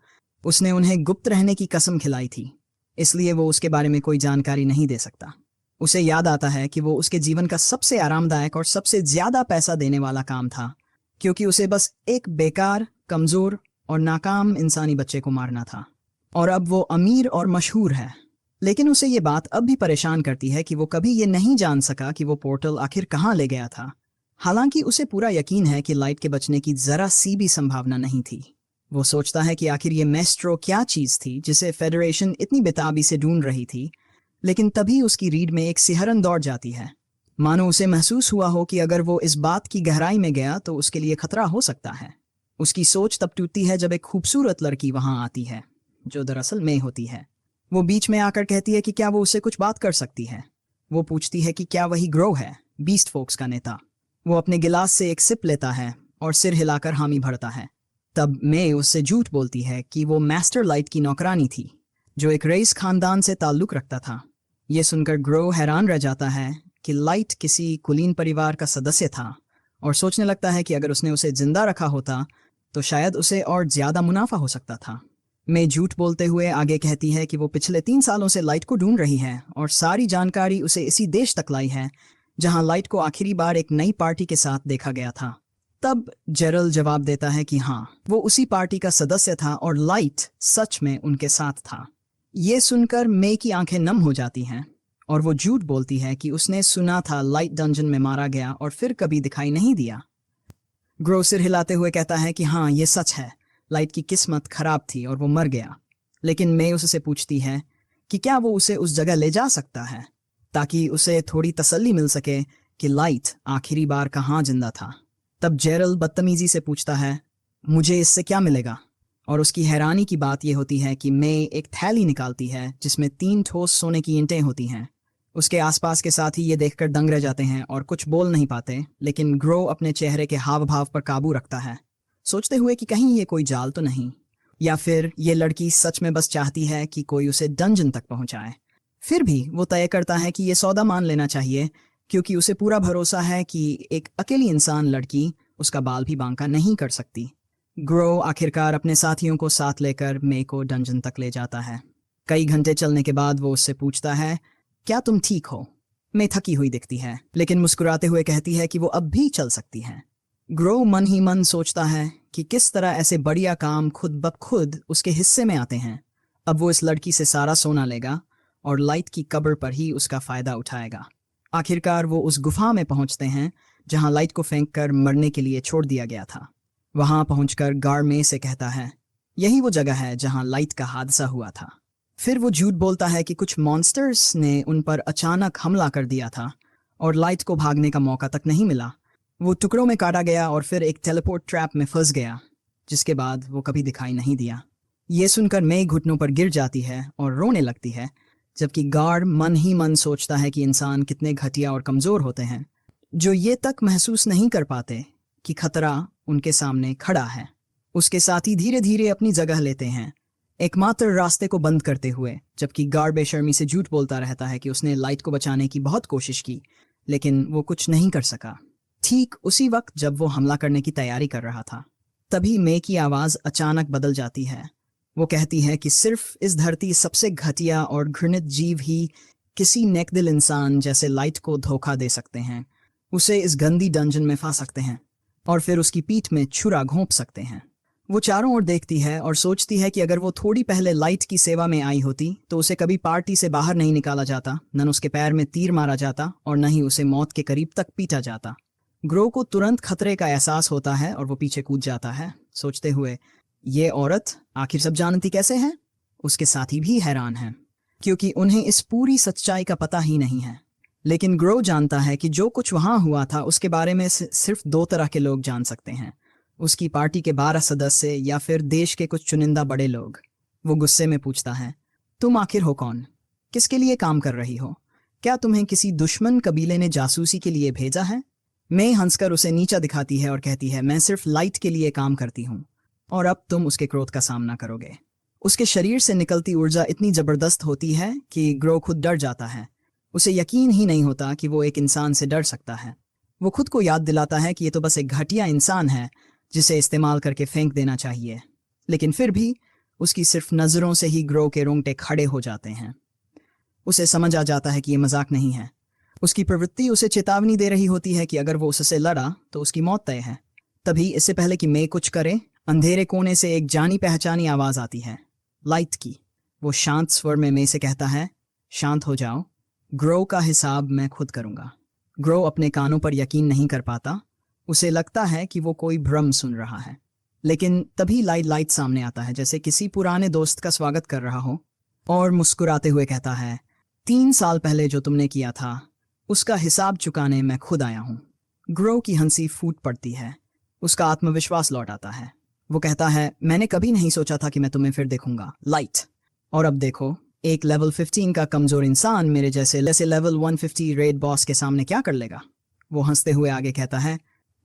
उसने उन्हें गुप्त रहने की कसम खिलाई थी, इसलिए वो उसके बारे में कोई जानकारी नहीं दे सकता। उसे याद आता है कि वो उसके जीवन का सबसे आरामदायक और सबसे ज्यादा पैसा देने वाला काम था, क्योंकि उसे बस एक बेकार, कमजोर और नाकाम इंसानी बच्चे को मारना था। और अब वो अमीर और मशहूर है, लेकिन उसे ये बात अब भी परेशान करती है कि वो कभी ये नहीं जान सका कि वो पोर्टल आखिर कहाँ ले गया था। हालांकि उसे पूरा यकीन है कि लाइट के बचने की जरा सी भी संभावना नहीं थी। वो सोचता है कि आखिर ये मेस्ट्रो क्या चीज थी जिसे फेडरेशन इतनी बेताबी से ढूंढ रही थी, लेकिन तभी उसकी रीढ़ में एक सिहरन दौड़ जाती है, मानो उसे महसूस हुआ हो कि अगर वो इस बात की गहराई में गया तो उसके लिए खतरा हो सकता है। उसकी सोच तब टूटती है जब एक खूबसूरत लड़की वहां आती है, जो दरअसल मे होती है। वो बीच में आकर कहती है कि क्या वो उससे कुछ बात कर सकती है। वो पूछती है कि क्या वही ग्रो है, बीस्ट फोक्स का नेता। वो अपने गिलास से एक सिप लेता है और सिर हिलाकर हामी भरता है। तब मे उससे झूठ बोलती है कि वो मास्टर लाइट की नौकरानी थी, जो एक रईस खानदान से ताल्लुक रखता था। ये सुनकर ग्रो हैरान रह जाता है कि लाइट किसी कुलीन परिवार का सदस्य था और सोचने लगता है कि अगर उसने उसे जिंदा रखा होता तो शायद उसे और ज्यादा मुनाफा हो सकता था। मे झूठ बोलते हुए आगे कहती है कि वो पिछले 3 सालों से लाइट को ढूंढ रही है और सारी जानकारी उसे इसी देश तक लाई है जहां लाइट को आखिरी बार एक नई पार्टी के साथ देखा गया था। तब जेरल जवाब देता है कि हाँ, वो उसी पार्टी का सदस्य था और लाइट सच में उनके साथ था। ये सुनकर मे की आंखें नम हो जाती हैं और वो झूठ बोलती है कि उसने सुना था लाइट डंजन में मारा गया और फिर कभी दिखाई नहीं दिया। ग्रो सिर हिलाते हुए कहता है कि हाँ, ये सच है, लाइट की किस्मत खराब थी और वो मर गया। लेकिन मे उससे पूछती है कि क्या वो उसे उस जगह ले जा सकता है, ताकि उसे थोड़ी तसल्ली मिल सके कि लाइट आखिरी बार कहाँ जिंदा था। तब जेरल बदतमीजी से पूछता है, मुझे इससे क्या मिलेगा? और उसकी हैरानी की बात यह होती है कि मे एक थैली निकालती है जिसमें 3 ठोस सोने की ईंटें होती हैं। उसके आसपास के साथी ये देखकर दंग रह जाते हैं और कुछ बोल नहीं पाते, लेकिन ग्रो अपने चेहरे के हाव भाव पर काबू रखता है, सोचते हुए कि कहीं ये कोई जाल तो नहीं, या फिर ये लड़की सच में बस चाहती है कि कोई उसे डंजन तक पहुंचाए। फिर भी वो तय करता है कि ये सौदा मान लेना चाहिए, क्योंकि उसे पूरा भरोसा है कि एक अकेली इंसान लड़की उसका बाल भी बांका नहीं कर सकती। ग्रो आखिरकार अपने साथियों को साथ लेकर मे को डंजन तक ले जाता है। कई घंटे चलने के बाद वो उससे पूछता है, क्या तुम ठीक हो? मे थकी हुई दिखती है, लेकिन मुस्कुराते हुए कहती है कि वो अब भी चल सकती है। ग्रो मन ही मन सोचता है कि किस तरह ऐसे बढ़िया काम खुद ब खुद उसके हिस्से में आते हैं। अब वो इस लड़की से सारा सोना लेगा और लाइट की कब्र पर ही उसका फायदा उठाएगा। आखिरकार वो उस गुफा में पहुंचते हैं जहां लाइट को फेंककर मरने के लिए छोड़ दिया गया था। वहां पहुंचकर गार्ड मे से कहता है, यही वो जगह है जहां लाइट का हादसा हुआ था। फिर वो झूठ बोलता है कि कुछ मॉन्स्टर्स ने उन पर अचानक हमला कर दिया था और लाइट को भागने का मौका तक नहीं मिला। वो टुकड़ों में काटा गया और फिर एक टेलीपोर्ट ट्रैप में फंस गया, जिसके बाद वो कभी दिखाई नहीं दिया। ये सुनकर मे घुटनों पर गिर जाती है और रोने लगती है, जबकि गार्ड मन ही मन सोचता है कि इंसान कितने घटिया और कमजोर होते हैं, जो ये तक महसूस नहीं कर पाते कि खतरा उनके सामने खड़ा है। उसके साथी धीरे धीरे अपनी जगह लेते हैं, एकमात्र रास्ते को बंद करते हुए, जबकि गार्ड बेशर्मी से झूठ बोलता रहता है कि उसने लाइट को बचाने की बहुत कोशिश की, लेकिन वो कुछ नहीं कर सका। ठीक उसी वक्त जब वो हमला करने की तैयारी कर रहा था, तभी मे की आवाज अचानक बदल जाती है वो कहती है कि सिर्फ इस धरती सबसे घटिया और घृणित जीव ही किसी नेकदिल इंसान जैसे लाइट को धोखा दे सकते हैं, उसे इस गंदी डंजन में फंसा सकते हैं और फिर उसकी पीठ में छुरा घोंप सकते हैं। वो चारों ओर देखती है और सोचती है कि अगर वो थोड़ी पहले लाइट की सेवा में आई होती तो उसे कभी पार्टी से बाहर नहीं निकाला जाता, न उसके पैर में तीर मारा जाता और न ही उसे मौत के करीब तक पीटा जाता। ग्रो को तुरंत खतरे का एहसास होता है और वो पीछे कूद जाता है, सोचते हुए ये औरत आखिर सब जानती कैसे है। उसके साथी भी हैरान हैं क्योंकि उन्हें इस पूरी सच्चाई का पता ही नहीं है। लेकिन ग्रो जानता है कि जो कुछ वहां हुआ था उसके बारे में सिर्फ दो तरह के लोग जान सकते हैं, उसकी पार्टी के 12 सदस्य या फिर देश के कुछ चुनिंदा बड़े लोग। वो गुस्से में पूछता है, तुम आखिर हो कौन? किसके लिए काम कर रही हो? क्या तुम्हें किसी दुश्मन कबीले ने जासूसी के लिए भेजा है? मैं हंसकर उसे नीचा दिखाती है और कहती है, मैं सिर्फ लाइट के लिए काम करती हूँ और अब तुम उसके क्रोध का सामना करोगे। उसके शरीर से निकलती ऊर्जा इतनी जबरदस्त होती है कि ग्रो खुद डर जाता है। उसे यकीन ही नहीं होता कि वो एक इंसान से डर सकता है। वो खुद को याद दिलाता है कि ये तो बस एक घटिया इंसान है जिसे इस्तेमाल करके फेंक देना चाहिए, लेकिन फिर भी उसकी सिर्फ नज़रों से ही ग्रो के रोंगटे खड़े हो जाते हैं। उसे समझ आ जाता है कि ये मजाक नहीं है। उसकी प्रवृत्ति उसे चेतावनी दे रही होती है कि अगर वो उससे लड़ा तो उसकी मौत तय है। तभी इससे पहले कि मैं कुछ करे, अंधेरे कोने से एक जानी पहचानी आवाज़ आती है, लाइट की। वो शांत स्वर में मैं से कहता है, शांत हो जाओ, ग्रो का हिसाब मैं खुद करूँगा। ग्रो अपने कानों पर यकीन नहीं कर पाता। उसे लगता है कि वो कोई भ्रम सुन रहा है। लेकिन तभी लाइट सामने आता है, जैसे किसी पुराने दोस्त का स्वागत कर रहा हो, और मुस्कुराते हुए कहता है, 3 साल पहले जो तुमने किया था उसका हिसाब चुकाने मैं खुद आया हूँ। ग्रो की हंसी फूट पड़ती है, उसका आत्मविश्वास लौट आता है। वो कहता है, मैंने कभी नहीं सोचा था कि मैं तुम्हें फिर देखूंगा लाइट, और अब देखो, एक लेवल 15 का कमजोर इंसान मेरे जैसे लेवल 150 रेड बॉस के सामने क्या कर लेगा। वो हंसते हुए आगे कहता है,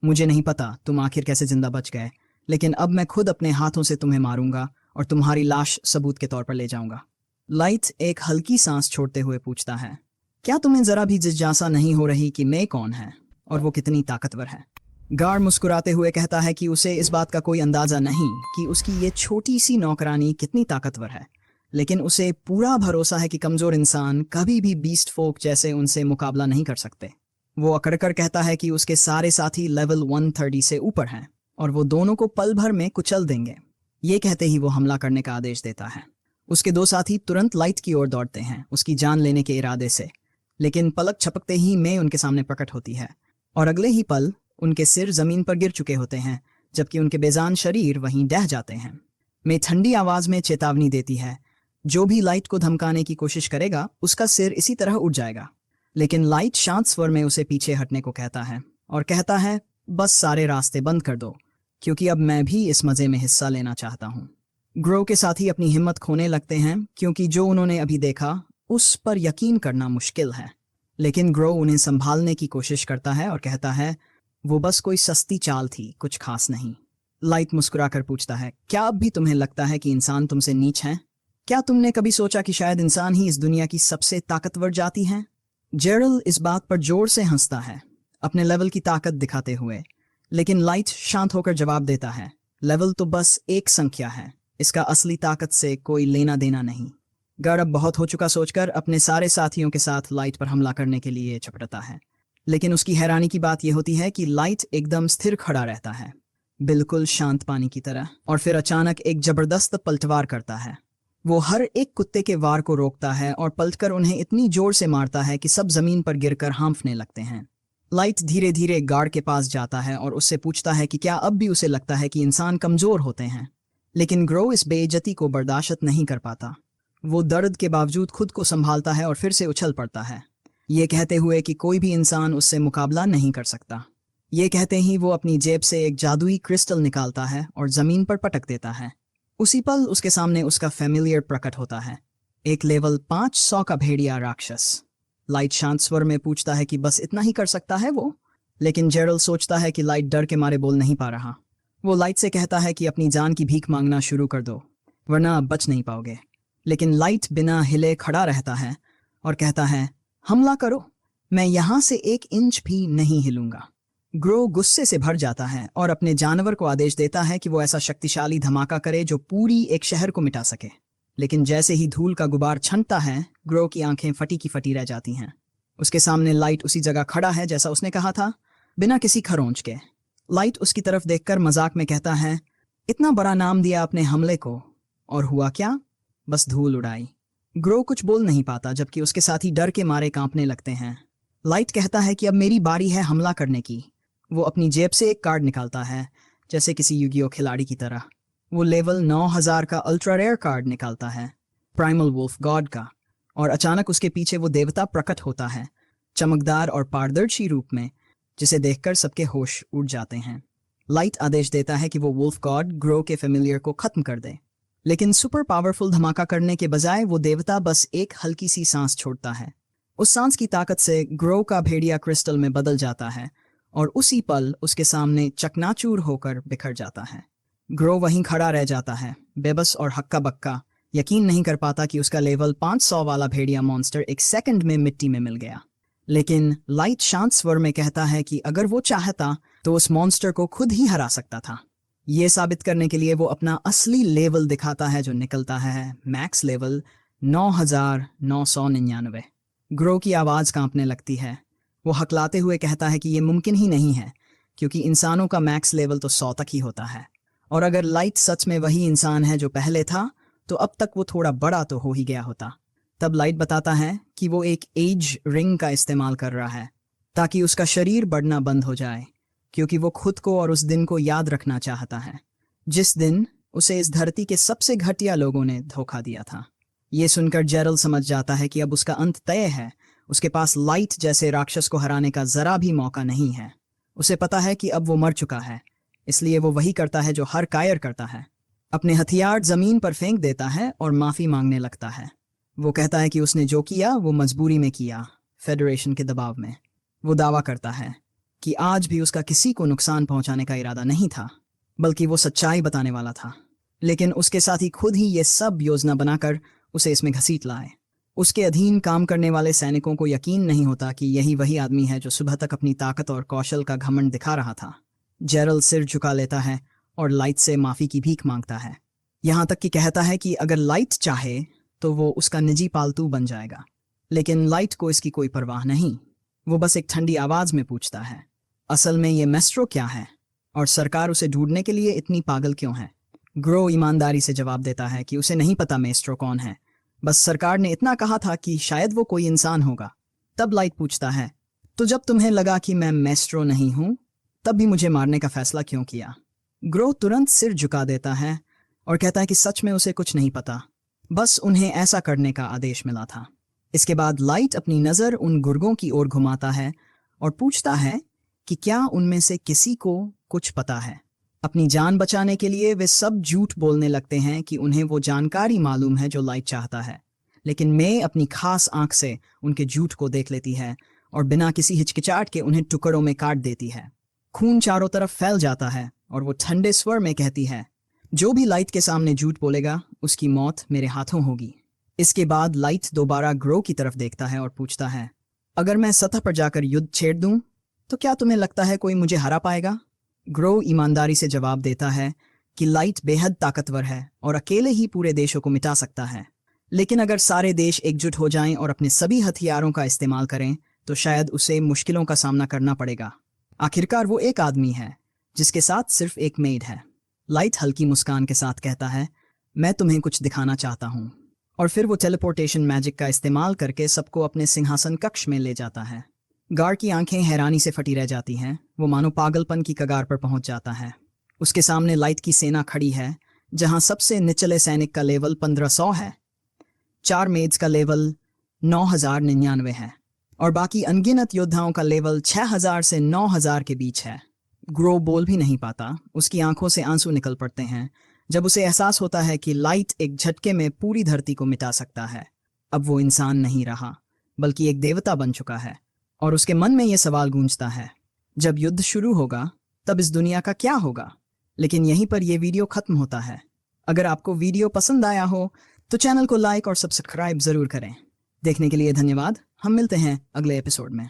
मुझे नहीं पता तुम आखिर कैसे जिंदा बच गए, लेकिन अब मैं खुद अपने हाथों से तुम्हें मारूंगा और तुम्हारी लाश सबूत के तौर पर ले जाऊंगा। लाइट एक हल्की सांस छोड़ते हुए पूछता है, क्या तुम्हें जरा भी जिज्ञासा नहीं हो रही कि मैं कौन है और वो कितनी ताकतवर है? गार्ड मुस्कुराते हुए कहता है कि उसे इस बात का कोई अंदाजा नहीं कि उसकी ये छोटी सी नौकरानी कितनी ताकतवर है, लेकिन उसे पूरा भरोसा है कि कमजोर इंसान कभी भी बीस्ट फोक जैसे उनसे मुकाबला नहीं कर सकते। वो अकड़कर कहता है कि उसके सारे साथी लेवल 130 से ऊपर हैं और वो दोनों को पल भर में कुचल देंगे। ये कहते ही वो हमला करने का आदेश देता है। उसके 2 साथी तुरंत लाइट की ओर दौड़ते हैं, उसकी जान लेने के इरादे से, लेकिन पलक झपकते ही मैं उनके सामने प्रकट होती है और अगले ही पल उनके सिर जमीन पर गिर चुके होते हैं, जबकि उनके बेजान शरीर वहीं ढह जाते हैं। मैं ठंडी आवाज में चेतावनी देती है, जो भी लाइट को धमकाने की कोशिश करेगा उसका सिर इसी तरह उड़ जाएगा। लेकिन लाइट शांत स्वर में उसे पीछे हटने को कहता है और कहता है, बस सारे रास्ते बंद कर दो, क्योंकि अब मैं भी इस मजे में हिस्सा लेना चाहता हूँ। ग्रो के साथी अपनी हिम्मत खोने लगते हैं क्योंकि जो उन्होंने अभी देखा उस पर यकीन करना मुश्किल है। लेकिन ग्रो उन्हें संभालने की कोशिश करता है और कहता है, वो बस कोई सस्ती चाल थी, कुछ खास नहीं। लाइट मुस्कुराकर पूछता है, क्या अब भी तुम्हें लगता है कि इंसान तुमसे नीच हैं? क्या तुमने कभी सोचा कि शायद इंसान ही इस दुनिया की सबसे ताकतवर जाति है? जेरल इस बात पर जोर से हंसता है, अपने लेवल की ताकत दिखाते हुए, लेकिन लाइट शांत होकर जवाब देता है, लेवल तो बस एक संख्या है, इसका असली ताकत से कोई लेना देना नहीं। गार्ड अब बहुत हो चुका सोचकर अपने सारे साथियों के साथ लाइट पर हमला करने के लिए चपटता है। लेकिन उसकी हैरानी की बात यह होती है कि लाइट एकदम स्थिर खड़ा रहता है, बिल्कुल शांत पानी की तरह, और फिर अचानक एक जबरदस्त पलटवार करता है। वो हर एक कुत्ते के वार को रोकता है और पलटकर उन्हें इतनी जोर से मारता है कि सब जमीन पर गिरकर हांफने लगते हैं। लाइट धीरे धीरे गार्ड के पास जाता है और उससे पूछता है कि क्या अब भी उसे लगता है कि इंसान कमजोर होते हैं। लेकिन ग्रो इस बेइज्जती को बर्दाश्त नहीं कर पाता। वो दर्द के बावजूद खुद को संभालता है और फिर से उछल पड़ता है, ये कहते हुए कि कोई भी इंसान उससे मुकाबला नहीं कर सकता। ये कहते ही वो अपनी जेब से एक जादुई क्रिस्टल निकालता है और जमीन पर पटक देता है। उसी पल उसके सामने उसका फैमिलियर प्रकट होता है, एक लेवल 500 का भेड़िया राक्षस। लाइट शांत स्वर में पूछता है कि बस इतना ही कर सकता है वो? लेकिन जेरल सोचता है कि लाइट डर के मारे बोल नहीं पा रहा। वो लाइट से कहता है कि अपनी जान की भीख मांगना शुरू कर दो, वरना आप बच नहीं पाओगे। लेकिन लाइट बिना हिले खड़ा रहता है और कहता है, हमला करो, मैं यहां से 1 इंच भी नहीं हिलूंगा। ग्रो गुस्से से भर जाता है और अपने जानवर को आदेश देता है कि वो ऐसा शक्तिशाली धमाका करे जो पूरी एक शहर को मिटा सके। लेकिन जैसे ही धूल का गुबार छनता है, ग्रो की आंखें फटी की फटी रह जाती हैं। उसके सामने लाइट उसी जगह खड़ा है जैसा उसने कहा था, बिना किसी खरोंच के। लाइट उसकी तरफ देखकर मजाक में कहता है, इतना बड़ा नाम दिया अपने हमले को, और हुआ क्या? बस धूल उड़ाई। ग्रो कुछ बोल नहीं पाता, जबकि उसके साथी डर के मारे कांपने लगते हैं। लाइट कहता है कि अब मेरी बारी है हमला करने की। वो अपनी जेब से एक कार्ड निकालता है, जैसे किसी युगियो खिलाड़ी की तरह। वो लेवल 9000 का अल्ट्रा रेयर कार्ड निकालता है, प्राइमल वुल्फ गॉड का, और अचानक उसके पीछे वो देवता प्रकट होता है, चमकदार और पारदर्शी रूप में, जिसे देखकर सबके होश उड़ जाते हैं। लाइट आदेश देता है कि वो वुल्फ गॉड ग्रो के फेमिलियर को खत्म कर दे, लेकिन सुपर पावरफुल धमाका करने के बजाय वो देवता बस एक हल्की सी सांस छोड़ता है। उस सांस की ताकत से ग्रो का भेड़िया क्रिस्टल में बदल जाता है और उसी पल उसके सामने चकनाचूर होकर बिखर जाता है। ग्रो वहीं खड़ा रह जाता है, बेबस और हक्का बक्का, यकीन नहीं कर पाता कि उसका लेवल 500 वाला भेड़िया मॉन्स्टर एक सेकंड में मिट्टी में मिल गया। लेकिन लाइट शांत स्वर में कहता है कि अगर वो चाहता तो उस मॉन्स्टर को खुद ही हरा सकता था। ये साबित करने के लिए वो अपना असली लेवल दिखाता है, जो निकलता है मैक्स लेवल 9999। ग्रो की आवाज़ कांपने लगती है। वो हकलाते हुए कहता है कि ये मुमकिन ही नहीं है, क्योंकि इंसानों का मैक्स लेवल तो 100 तक ही होता है, और अगर लाइट सच में वही इंसान है जो पहले था, तो अब तक वो थोड़ा बड़ा तो हो ही गया होता। तब लाइट बताता है कि वो एक एज रिंग का इस्तेमाल कर रहा है ताकि उसका शरीर बढ़ना बंद हो जाए, क्योंकि वो खुद को और उस दिन को याद रखना चाहता है जिस दिन उसे इस धरती के सबसे घटिया लोगों ने धोखा दिया था। ये सुनकर जेरल समझ जाता है कि अब उसका अंत तय है। उसके पास लाइट जैसे राक्षस को हराने का जरा भी मौका नहीं है। उसे पता है कि अब वो मर चुका है, इसलिए वो वही करता है जो हर कायर करता है, अपने हथियार जमीन पर फेंक देता है और माफी मांगने लगता है। वो कहता है कि उसने जो किया वो मजबूरी में किया, फेडरेशन के दबाव में। वो दावा करता है कि आज भी उसका किसी को नुकसान पहुंचाने का इरादा नहीं था, बल्कि वो सच्चाई बताने वाला था। लेकिन उसके साथ ही खुद ही ये सब योजना बनाकर उसे इसमें घसीट लाए। उसके अधीन काम करने वाले सैनिकों को यकीन नहीं होता कि यही वही आदमी है जो सुबह तक अपनी ताकत और कौशल का घमंड दिखा रहा था। जेरल सिर झुका लेता है और लाइट से माफी की भीख मांगता है, यहाँ तक कि कहता है कि अगर लाइट चाहे तो वो उसका निजी पालतू बन जाएगा। लेकिन लाइट को इसकी कोई परवाह नहीं। वो बस एक ठंडी आवाज में पूछता है, असल में ये मेस्ट्रो क्या है और सरकार उसे ढूंढने के लिए इतनी पागल क्यों है? ग्रो ईमानदारी से जवाब देता है कि उसे नहीं पता मेस्ट्रो कौन है, बस सरकार ने इतना कहा था कि शायद वो कोई इंसान होगा। तब लाइट पूछता है, तो जब तुम्हें लगा कि मैं मेस्ट्रो नहीं हूं, तब भी मुझे मारने का फैसला क्यों किया? ग्रो तुरंत सिर झुका देता है और कहता है कि सच में उसे कुछ नहीं पता, बस उन्हें ऐसा करने का आदेश मिला था। इसके बाद लाइट अपनी नज़र उन गुर्गों की ओर घुमाता है और पूछता है कि क्या उनमें से किसी को कुछ पता है। अपनी जान बचाने के लिए वे सब झूठ बोलने लगते हैं कि उन्हें वो जानकारी मालूम है जो लाइट चाहता है, लेकिन मैं अपनी खास आंख से उनके झूठ को देख लेती है और बिना किसी हिचकिचाहट के उन्हें टुकड़ों में काट देती है। खून चारों तरफ फैल जाता है और वो ठंडे स्वर में कहती है, जो भी लाइट के सामने झूठ बोलेगा उसकी मौत मेरे हाथों होगी। इसके बाद लाइट दोबारा ग्रो की तरफ देखता है और पूछता है, अगर मैं सतह पर जाकर युद्ध छेड़ दूं तो क्या तुम्हें लगता है कोई मुझे हरा पाएगा? ग्रो ईमानदारी से जवाब देता है कि लाइट बेहद ताकतवर है और अकेले ही पूरे देशों को मिटा सकता है, लेकिन अगर सारे देश एकजुट हो जाएं और अपने सभी हथियारों का इस्तेमाल करें तो शायद उसे मुश्किलों का सामना करना पड़ेगा। आखिरकार वो एक आदमी है जिसके साथ सिर्फ एक मेड है। लाइट हल्की मुस्कान के साथ कहता है, मैं तुम्हें कुछ दिखाना चाहता हूँ, और फिर वो टेलीपोर्टेशन मैजिक का इस्तेमाल करके सबको अपने सिंहासन कक्ष में ले जाता है। गार्ड की आंखें हैरानी से फटी रह जाती हैं। वो मानो पागलपन की कगार पर पहुंच जाता है। उसके सामने लाइट की सेना खड़ी है, जहां सबसे निचले सैनिक का लेवल 1500 है, 4 मेड्स का लेवल 9099 है और बाकी अनगिनत योद्धाओं का लेवल 6000 से 9000 के बीच है। ग्रो बोल भी नहीं पाता। उसकी आंखों से आंसू निकल पड़ते हैं जब उसे एहसास होता है कि लाइट एक झटके में पूरी धरती को मिटा सकता है। अब वो इंसान नहीं रहा, बल्कि एक देवता बन चुका है, और उसके मन में ये सवाल गूंजता है, जब युद्ध शुरू होगा तब इस दुनिया का क्या होगा? लेकिन यहीं पर यह वीडियो खत्म होता है। अगर आपको वीडियो पसंद आया हो तो चैनल को लाइक और सब्सक्राइब जरूर करें। देखने के लिए धन्यवाद। हम मिलते हैं अगले एपिसोड में।